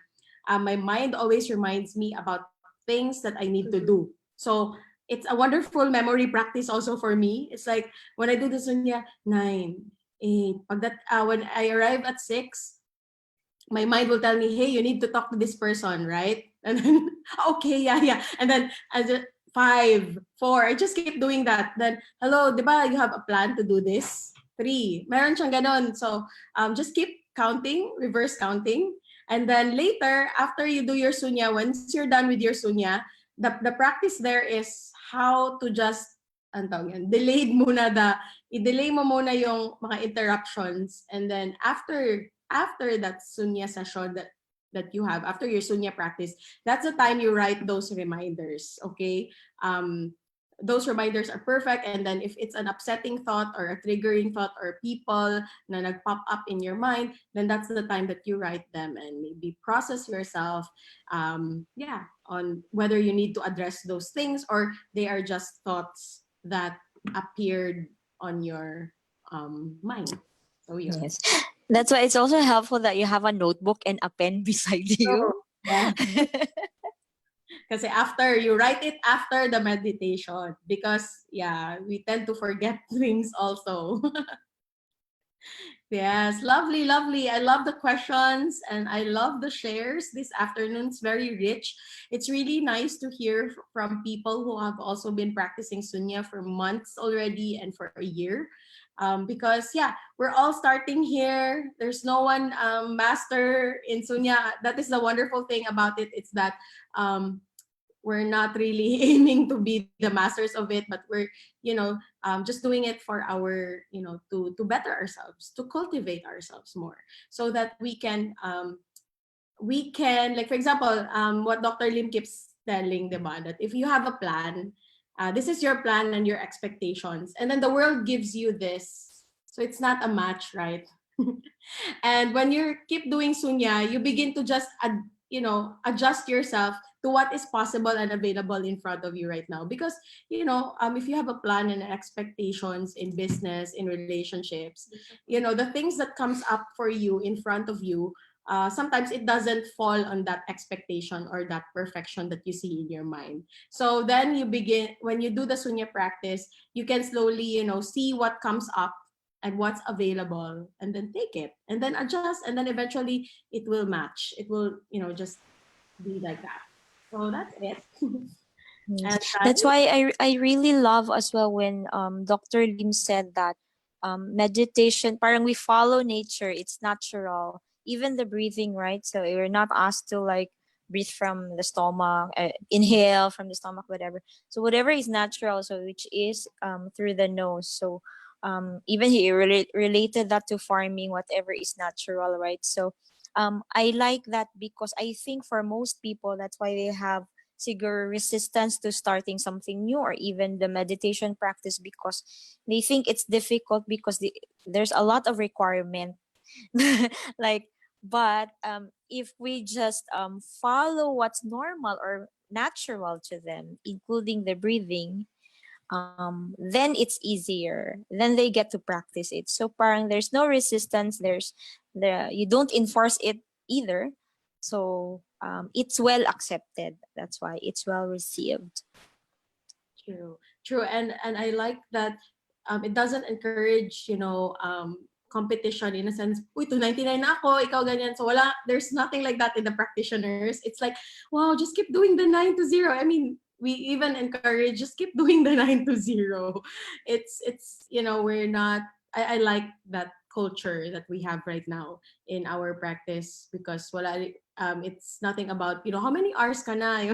[SPEAKER 4] my mind always reminds me about things that I need to do. So it's a wonderful memory practice also for me. It's like when I do the Sunya, 9, 8. When I arrive at 6, my mind will tell me, hey, you need to talk to this person, right? And then, okay, yeah, yeah. And then, as 5, 4, I just keep doing that. Then, hello, di ba you have a plan to do this? 3, meron siyang ganon. So, just keep counting, reverse counting. And then later, after you do your sunya, once you're done with your sunya, the practice there is how to just, i-delay mo muna yung mga interruptions. And then after that sunya session, that you have after your Sunya practice, that's the time you write those reminders. Okay. Those reminders are perfect. And then if it's an upsetting thought or a triggering thought or people na nag-pop up in your mind, then that's the time that you write them and maybe process yourself, on whether you need to address those things or they are just thoughts that appeared on your mind. So yeah.
[SPEAKER 7] Yes. That's why it's also helpful that you have a notebook and a pen beside
[SPEAKER 4] So,
[SPEAKER 7] you.
[SPEAKER 4] yeah. Kasi after, you write it after the meditation because, yeah, we tend to forget things also. Yes, lovely, lovely. I love the questions and I love the shares this afternoon. It's very rich. It's really nice to hear from people who have also been practicing Sunya for months already and for a year. Because, yeah, we're all starting here. There's no one master in Sunya. That is the wonderful thing about it. It's that we're not really aiming to be the masters of it, but we're, just doing it for our, to better ourselves, to cultivate ourselves more, so that we can, like, for example, what Dr. Lim keeps telling, diba, that if you have a plan, this is your plan and your expectations, and then the world gives you this, so it's not a match, right? And when you keep doing Sunya, you begin to just adjust yourself to what is possible and available in front of you right now. Because if you have a plan and expectations in business, in relationships, the things that comes up for you in front of you, sometimes it doesn't fall on that expectation or that perfection that you see in your mind. So then you begin, when you do the Sunya practice, you can slowly, see what comes up and what's available, and then take it and then adjust, and then eventually it will match. It will, just be like that. So that's it.
[SPEAKER 7] Yes.
[SPEAKER 4] And
[SPEAKER 7] That's why I really love as well when Dr. Lim said that meditation, parang we follow nature, it's natural. Even the breathing, right? So you're not asked to like breathe from the stomach, inhale from the stomach, whatever. So whatever is natural, so which is through the nose. So even he related that to farming, whatever is natural, right? So I like that because I think for most people, that's why they have siguro resistance to starting something new or even the meditation practice, because they think it's difficult because there's a lot of requirement. Like, but if we just follow what's normal or natural to them, including the breathing, then it's easier, then they get to practice it. So parang there's no resistance, you don't enforce it either. So it's well accepted, that's why it's well received.
[SPEAKER 4] true, true. And I like that it doesn't encourage, competition in a sense. Uy, 299 na ako, ikaw ganyan. So there's nothing like that in the practitioners. It's like, wow, just keep doing the 9 to 0. I mean, we even encourage, just keep doing the 9 to 0. It's we're not. I like that culture that we have right now in our practice, because it's nothing about, how many hours ka na.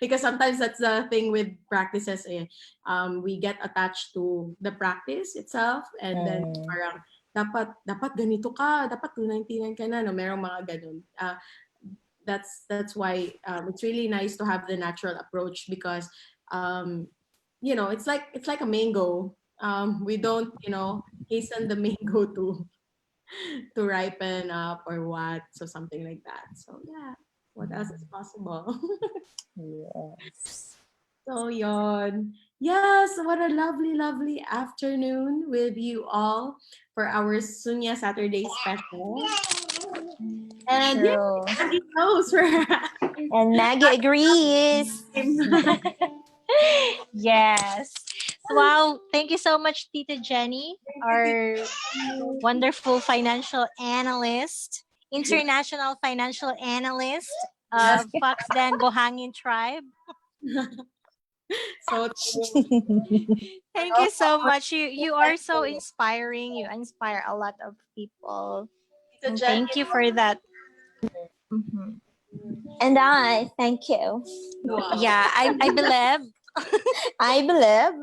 [SPEAKER 4] Because sometimes that's the thing with practices, we get attached to the practice itself, and then parang dapat ganito ka, dapat 299 ka na, no, merong mga ganun. That's why it's really nice to have the natural approach, because it's like a mango. We don't, hasten the mango to ripen up or what, so something like that. So yeah, what else is possible?
[SPEAKER 7] Yes.
[SPEAKER 4] So yon. Yes, what a lovely, lovely afternoon with you all for our Sunya Saturday special. And yeah,
[SPEAKER 7] True.
[SPEAKER 4] Maggie knows we're
[SPEAKER 7] And Maggie agrees.
[SPEAKER 6] Yes. Wow. Thank you so much, Tita Jenny, our wonderful financial analyst, international financial analyst
[SPEAKER 4] Yes.
[SPEAKER 6] of Foxden Bohangin tribe.
[SPEAKER 4] So
[SPEAKER 6] Thank you so much. You are so inspiring. You inspire a lot of people.
[SPEAKER 4] Tita
[SPEAKER 6] And
[SPEAKER 4] Jen,
[SPEAKER 6] thank you for that. Mhm.
[SPEAKER 7] And I thank you.
[SPEAKER 4] wow.
[SPEAKER 6] Yeah, I believe.
[SPEAKER 7] I believe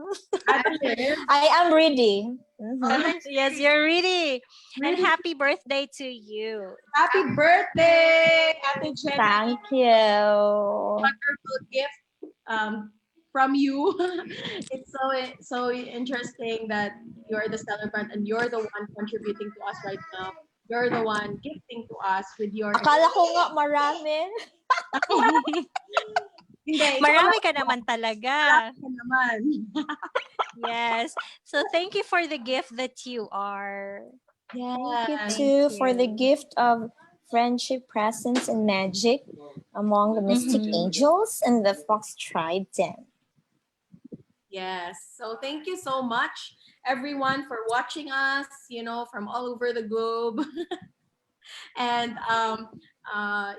[SPEAKER 4] I believe.
[SPEAKER 7] I am ready.
[SPEAKER 5] Mhm.
[SPEAKER 6] Yes, you're ready. And
[SPEAKER 4] Really
[SPEAKER 6] happy birthday to you.
[SPEAKER 4] happy birthday, Ate Jenny.
[SPEAKER 5] Thank you.
[SPEAKER 4] Wonderful gift from you. It's so interesting that you're the celebrant and you're the one contributing to us right now. You're the one gifting to us with your
[SPEAKER 5] Akala ko nga marami.
[SPEAKER 4] Hindi, ikaw
[SPEAKER 6] Marami
[SPEAKER 4] lang
[SPEAKER 6] ka naman talaga.
[SPEAKER 4] ka naman.
[SPEAKER 6] Yes. So thank you for the gift that you are.
[SPEAKER 4] Yeah.
[SPEAKER 5] Thank you
[SPEAKER 6] Thank
[SPEAKER 5] too for the
[SPEAKER 6] you.
[SPEAKER 5] gift of friendship, presence, and magic among the mystic
[SPEAKER 6] Mhm.
[SPEAKER 5] angels and the fox tribe den.
[SPEAKER 4] Yes. So thank you so much, everyone, for watching us, from all over the globe. And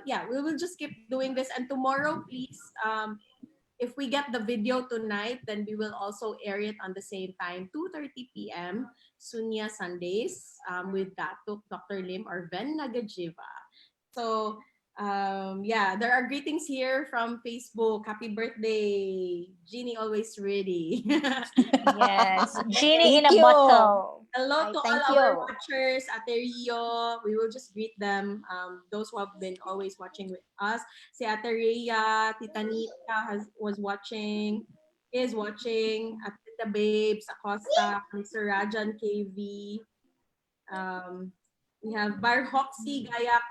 [SPEAKER 4] yeah, we will just keep doing this. And tomorrow, please, if we get the video tonight, then we will also air it on the same time, 2:30 p.m. Sunya Sundays, with Dr. Lim or Ven Nagajiva. So yeah, there are greetings here from Facebook. Happy birthday, Jeannie, always ready.
[SPEAKER 6] Yes. Genie in
[SPEAKER 5] Thank
[SPEAKER 6] a
[SPEAKER 5] you.
[SPEAKER 6] bottle.
[SPEAKER 4] Hello
[SPEAKER 5] I
[SPEAKER 4] to
[SPEAKER 5] thank
[SPEAKER 4] all our
[SPEAKER 5] you.
[SPEAKER 4] watchers, Ate Rio. We will just greet them. Those who have been always watching with us. Si Ate Rhea, Tita Nita is watching. At Tita Babes Acosta, Mr. Rajan KV. Um, we have Bar Hoxie Gayak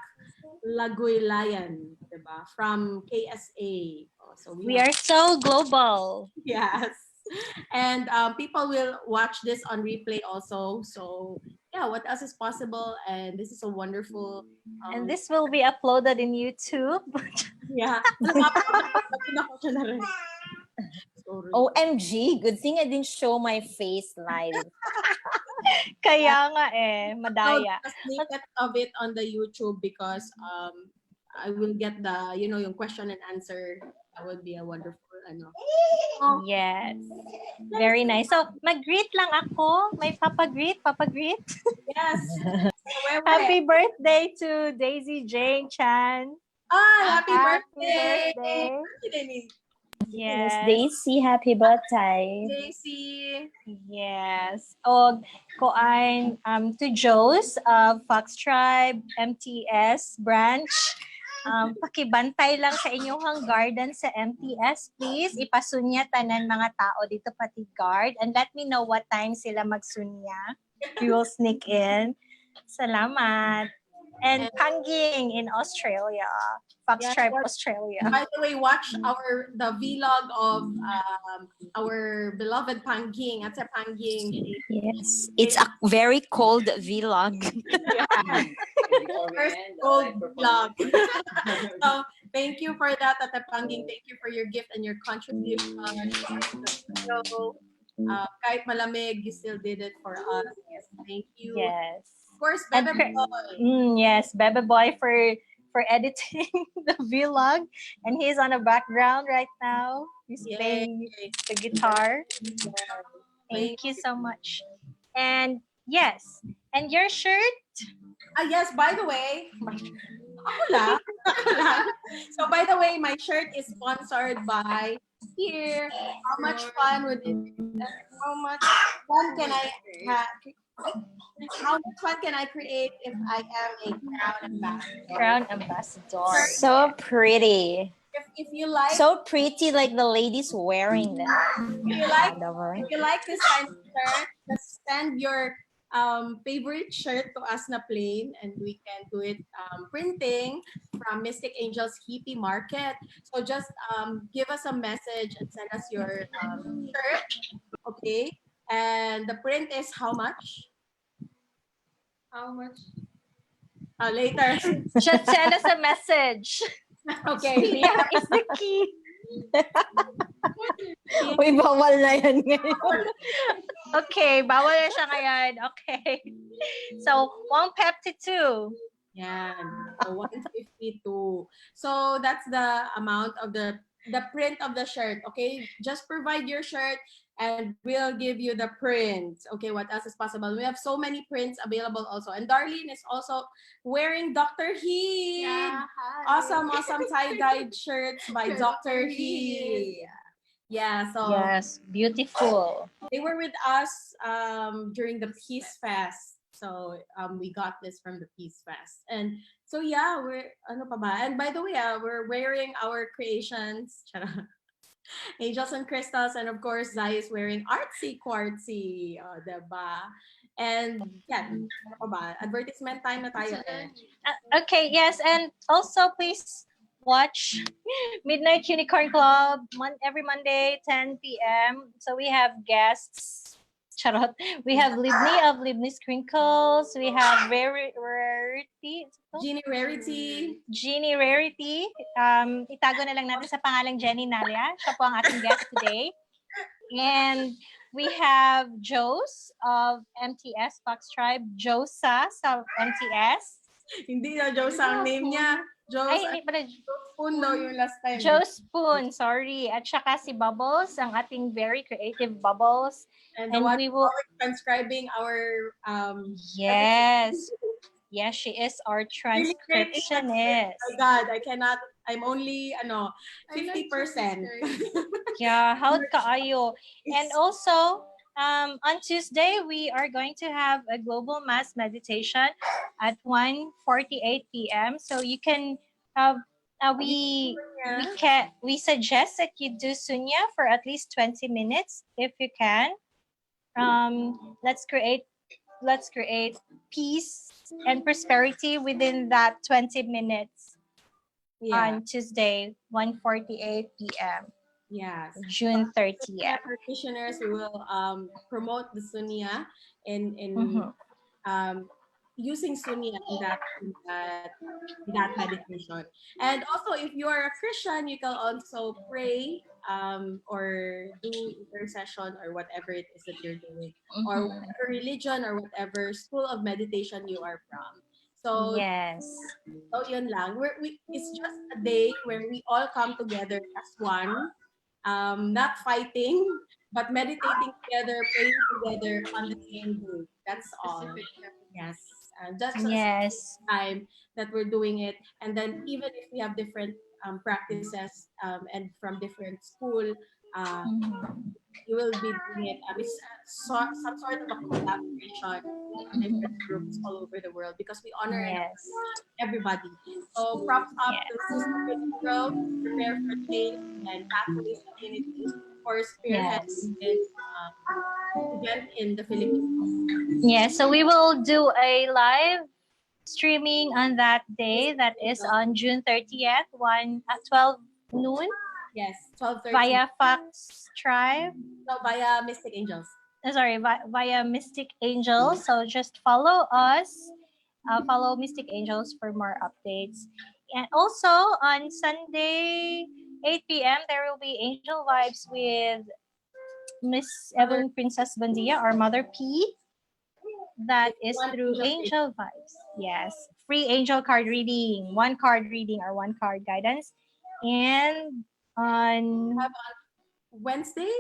[SPEAKER 4] Lagoylayan, diba? From KSA. Oh, so
[SPEAKER 6] We
[SPEAKER 4] have
[SPEAKER 6] are so global.
[SPEAKER 4] yes. And people will watch this on replay also. So yeah, what else is possible? And this is a wonderful.
[SPEAKER 6] And this will be uploaded in YouTube.
[SPEAKER 4] Yeah. Pati na ko siya na rin. Sorry.
[SPEAKER 5] OMG, good thing I didn't show my face live.
[SPEAKER 6] Kaya nga
[SPEAKER 4] So
[SPEAKER 6] madaya.
[SPEAKER 4] the snippet of it on the YouTube because I will get the yung question and answer. That would be a wonderful Oh,
[SPEAKER 6] Yes. Very nice. So, mag-greet lang ako. May papa-greet.
[SPEAKER 4] yes. Where?
[SPEAKER 6] Happy birthday to Daisy Jane Chan.
[SPEAKER 4] Happy
[SPEAKER 6] Happy
[SPEAKER 4] birthday!
[SPEAKER 6] birthday.
[SPEAKER 4] Birthday ni
[SPEAKER 5] Miss
[SPEAKER 6] Yes.
[SPEAKER 5] Daisy, happy birthday.
[SPEAKER 4] Daisy.
[SPEAKER 6] Yes. O, koan to Joe's of Fox Tribe MTS branch. Pakibantay lang sa inyong garden sa MTS, please. Ipasunya tanan mga tao dito pati guard. And let me know what time sila magsunya. We will sneak in. Salamat. And Panging in Australia. Fox
[SPEAKER 4] Yeah,
[SPEAKER 6] Tribe
[SPEAKER 4] yeah.
[SPEAKER 6] Australia.
[SPEAKER 4] By the way, watch the vlog of our beloved Panging. At sa Panging.
[SPEAKER 7] Yes, it's a very cold vlog.
[SPEAKER 4] First cold vlog. So thank you for that, Ate Panging. Thank you for your gift and your contribution. So, kahit malamig, you still did it for us. Yes, thank you.
[SPEAKER 6] Yes.
[SPEAKER 4] Of course,
[SPEAKER 6] And
[SPEAKER 4] Bebe Boy.
[SPEAKER 6] yes, Bebe Boy for editing the vlog, and he's on the background right now. He's
[SPEAKER 4] Yay.
[SPEAKER 6] playing the guitar. Thank you so much. And yes, and your shirt.
[SPEAKER 4] Yes, by the way, ako lang. So by the way, my shirt is sponsored by here. How much fun would it be? How much fun can I have? How much fun can I create if I am a crown ambassador?
[SPEAKER 6] Crown ambassador.
[SPEAKER 5] So pretty.
[SPEAKER 4] If you like,
[SPEAKER 5] So pretty, like the ladies wearing them.
[SPEAKER 4] if you like this kind of shirt, just send your favorite shirt to us na plain, and we can do it printing from Mystic Angels Hippie Market. So just give us a message and send us your shirt, okay? And the print is how much?
[SPEAKER 5] How much?
[SPEAKER 4] Later.
[SPEAKER 6] Just send us a message.
[SPEAKER 4] Okay.
[SPEAKER 6] Yeah, it's the key.
[SPEAKER 5] Uy, bawal na yan ngayon.
[SPEAKER 6] Okay, bawal na siya ngayon. Okay. So, 152.
[SPEAKER 4] Yeah, so 152. So that's the amount of the print of the shirt. Okay, just provide your shirt and we'll give you the print. Okay, what else is possible? We have so many prints available also. And Darlene is also wearing Dr. He.
[SPEAKER 5] Yeah,
[SPEAKER 4] Awesome tie-dyed shirts by Dr. He. Yeah, so
[SPEAKER 6] Yes, beautiful.
[SPEAKER 4] they were with us during the Peace Fest. So we got this from the Peace Fest. And so yeah, we're ano pa ba? And by the way, we're wearing our creations. Charot. Angels and Crystals, and of course, Zai is wearing artsy quartzy, diba? And yeah, ano pa ba? Advertisement time na tayo eh.
[SPEAKER 6] Okay, yes, and also please watch Midnight Unicorn Club every Monday, 10 p.m. So we have guests. Charot. We have Libni of Libni's Crinkles. We have Rarity.
[SPEAKER 4] Genie Rarity.
[SPEAKER 6] Jeannie Rarity. Itago na lang natin sa pangalang Jenny Nalia. Siya po ang ating guest today. And we have Jose of MTS Fox Tribe. Josa sa MTS.
[SPEAKER 4] Hindi na Joe ang name niya. Joe
[SPEAKER 6] Ay, hindi pala.
[SPEAKER 4] Spoon daw yung last time.
[SPEAKER 6] Joe Spoon, sorry. At saka si Bubbles, ang ating very creative Bubbles.
[SPEAKER 4] And the
[SPEAKER 6] And
[SPEAKER 4] one
[SPEAKER 6] we will...
[SPEAKER 4] transcribing our
[SPEAKER 6] Yes. Yes, she is our transcriptionist.
[SPEAKER 4] Oh my God, I cannot. I'm only 50%.
[SPEAKER 6] Yeah, how kaayo. And also, on Tuesday, we are going to have a global mass meditation at 1:48 p.m. So you can we suggest that you do Sunya for at least 20 minutes if you can. Let's create peace and prosperity within that 20 minutes on Tuesday, 1:48 p.m.
[SPEAKER 4] Yes.
[SPEAKER 6] June 30th.
[SPEAKER 4] Practitioners, we will promote the Sunya in using Sunya in that meditation. And also, if you are a Christian, you can also pray or do intercession or whatever it is that you're doing, or whatever religion or whatever school of meditation you are from. So
[SPEAKER 6] yes.
[SPEAKER 4] So yun lang. It's just a day where we all come together as one, not fighting, but meditating together, praying together on the same day. That's all. Yes. Just
[SPEAKER 6] Yes.
[SPEAKER 4] time that we're doing it. And then even if we have different practices and from different school, you will be doing it. It's some sort of a collaboration with different groups all over the world because we honor and
[SPEAKER 6] Yes.
[SPEAKER 4] everybody. So props up
[SPEAKER 6] Yes.
[SPEAKER 4] to Sister Girl, Prepare for Change, and Pathways Community for spearheading this event in the Philippines.
[SPEAKER 6] Yeah, so we will do a live streaming on that day. That is on June 30th, 12 noon.
[SPEAKER 4] Yes, 12:30.
[SPEAKER 6] Via Fox Tribe.
[SPEAKER 4] No, via Mystic Angels.
[SPEAKER 6] Sorry, via Mystic Angels. So just follow us. Follow Mystic Angels for more updates. And also on Sunday, 8 p.m., there will be Angel Vibes with Miss Evelyn Princess Bandia, our Mother P. That is through Angel Vibes. Yes. Free angel card reading, one card reading or one card guidance. And on Wednesday,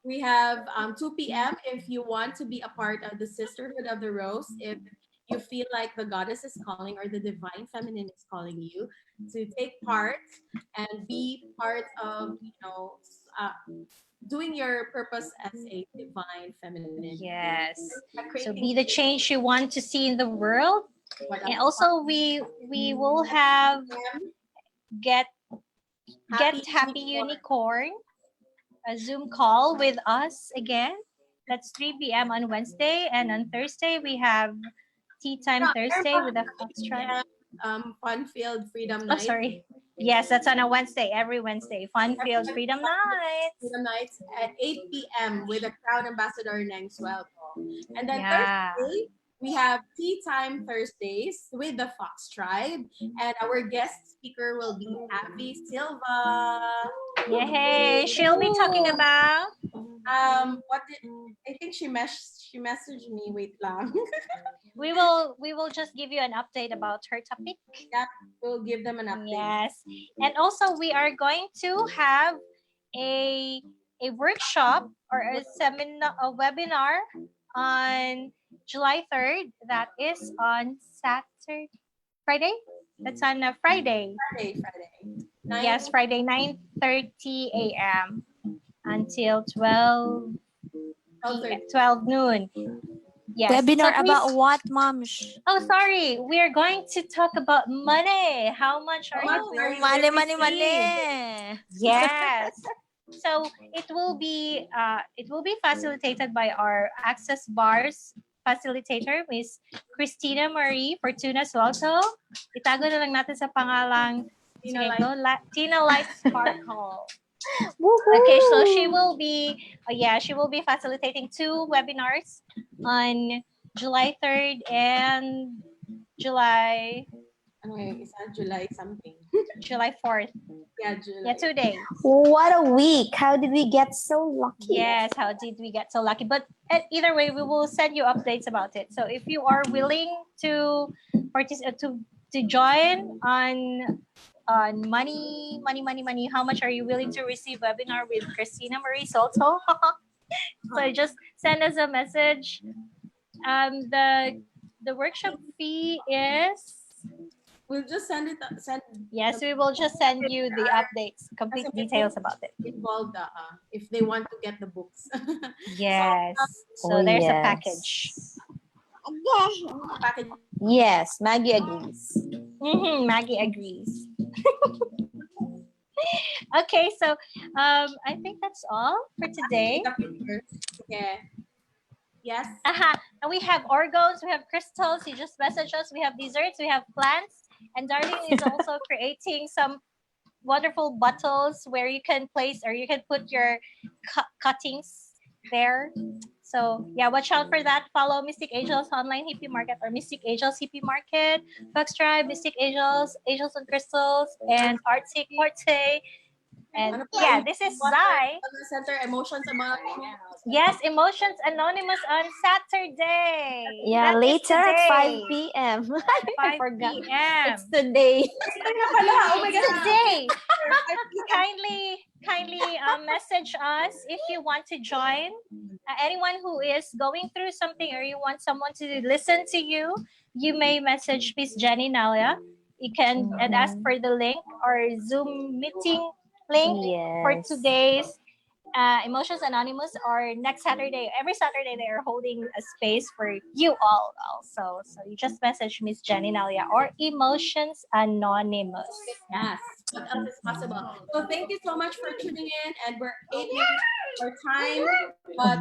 [SPEAKER 4] we have 2 p.m. if you want to be a part of the Sisterhood of the Rose. If you feel like the goddess is calling or the divine feminine is calling you to take part and be part of, doing your purpose as a divine feminine.
[SPEAKER 6] Yes. So be the change you want to see in the world. And also we will have Get Happy Unicorn, a Zoom call with us again. That's 3 p.m. on Wednesday. And on Thursday, we have Tea Time Thursday with a Fox Tribe.
[SPEAKER 4] Fun-filled Freedom Night.
[SPEAKER 6] Oh, sorry. Yes, that's on a Wednesday, every Wednesday. Fun-filled Freedom Nights.
[SPEAKER 4] Freedom Nights at 8 p.m. with a Crown Ambassador Neng Swelco. And then Thursday, we have Tea Time Thursdays with the Fox Tribe. And our guest speaker will be Abby Silva.
[SPEAKER 6] Yay! She'll be talking about
[SPEAKER 4] I think she messaged me. Wait lang.
[SPEAKER 6] we will just give you an update about her topic.
[SPEAKER 4] Yeah, we'll give them an update.
[SPEAKER 6] Yes. And also we are going to have a workshop or a seminar, a webinar on July 3rd. That is on Friday? That's on a Friday.
[SPEAKER 4] Friday.
[SPEAKER 6] Yes, Friday 9 8:30 a.m. until 12 12 noon. Yes.
[SPEAKER 7] Webinar
[SPEAKER 6] So
[SPEAKER 7] about
[SPEAKER 6] please,
[SPEAKER 7] what, moms?
[SPEAKER 6] oh, sorry. We are going to talk about money. How much are you
[SPEAKER 7] Oh,
[SPEAKER 6] willing
[SPEAKER 7] money,
[SPEAKER 6] to
[SPEAKER 7] money,
[SPEAKER 6] receive?
[SPEAKER 7] money.
[SPEAKER 6] Yes. So it will be facilitated by our Access Bars facilitator, Miss Christina Marie Fortuna Suelto. Itago na lang natin sa pangalang
[SPEAKER 4] Tina
[SPEAKER 6] sige,
[SPEAKER 4] Light.
[SPEAKER 6] go, Tina Light Sparkle.
[SPEAKER 5] Woohoo!
[SPEAKER 6] Okay, so she will be she will be facilitating 2 webinars on July 3rd and July
[SPEAKER 4] Ano yung isa? July something.
[SPEAKER 6] July 4th.
[SPEAKER 4] Yeah, July.
[SPEAKER 6] Yeah, 2 days.
[SPEAKER 5] What a week! How did we get so lucky?
[SPEAKER 6] Yes, how did we get so lucky? But either way, we will send you updates about it. So if you are willing to to join on money, how much are you willing to receive webinar with Christina Marie Soto? So just send us a message. The workshop fee is
[SPEAKER 4] We'll just send
[SPEAKER 6] yes, we will just send you the updates, complete details about it.
[SPEAKER 4] involved if they want to get the books.
[SPEAKER 6] Yes. So
[SPEAKER 5] Oh,
[SPEAKER 6] there's a
[SPEAKER 5] yes.
[SPEAKER 6] package.
[SPEAKER 4] Package.
[SPEAKER 5] Yes, Maggie agrees.
[SPEAKER 6] Maggie agrees. Okay, so I think that's all for today.
[SPEAKER 4] Yeah. Yes.
[SPEAKER 6] And we have organs, we have crystals. You just message us. We have desserts, we have plants, and Darlene is also creating some wonderful bottles where you can place or you can put your cuttings there. So yeah, watch out for that. Follow Mystic Angels Online Hippie Market or Mystic Angels Hippie Market, Fox Tribe, Mystic Angels, Angels and Crystals, and Artsy Corte. And yeah, this is Zai.
[SPEAKER 4] Center Emotions Anonymous.
[SPEAKER 6] Yes, Emotions Anonymous on Saturday.
[SPEAKER 5] Yeah,
[SPEAKER 6] That is
[SPEAKER 5] later at 5
[SPEAKER 6] today.
[SPEAKER 5] p.m.
[SPEAKER 6] 5
[SPEAKER 5] I forgot.
[SPEAKER 6] p.m.
[SPEAKER 5] It's today.
[SPEAKER 4] Oh my God.
[SPEAKER 6] Today. Kindly message us if you want to join. Anyone who is going through something or you want someone to listen to you, you may message Miss Jenny Nalia. You can and ask for the link or Zoom meeting link for
[SPEAKER 5] Yes.
[SPEAKER 6] today's Emotions Anonymous, or next Saturday. Every Saturday they are holding a space for you all also. So you just message Miss Jenny Nalia or Emotions Anonymous.
[SPEAKER 4] Yes. What else is possible? So thank you so much for tuning in, and we're 8 minutes for time, but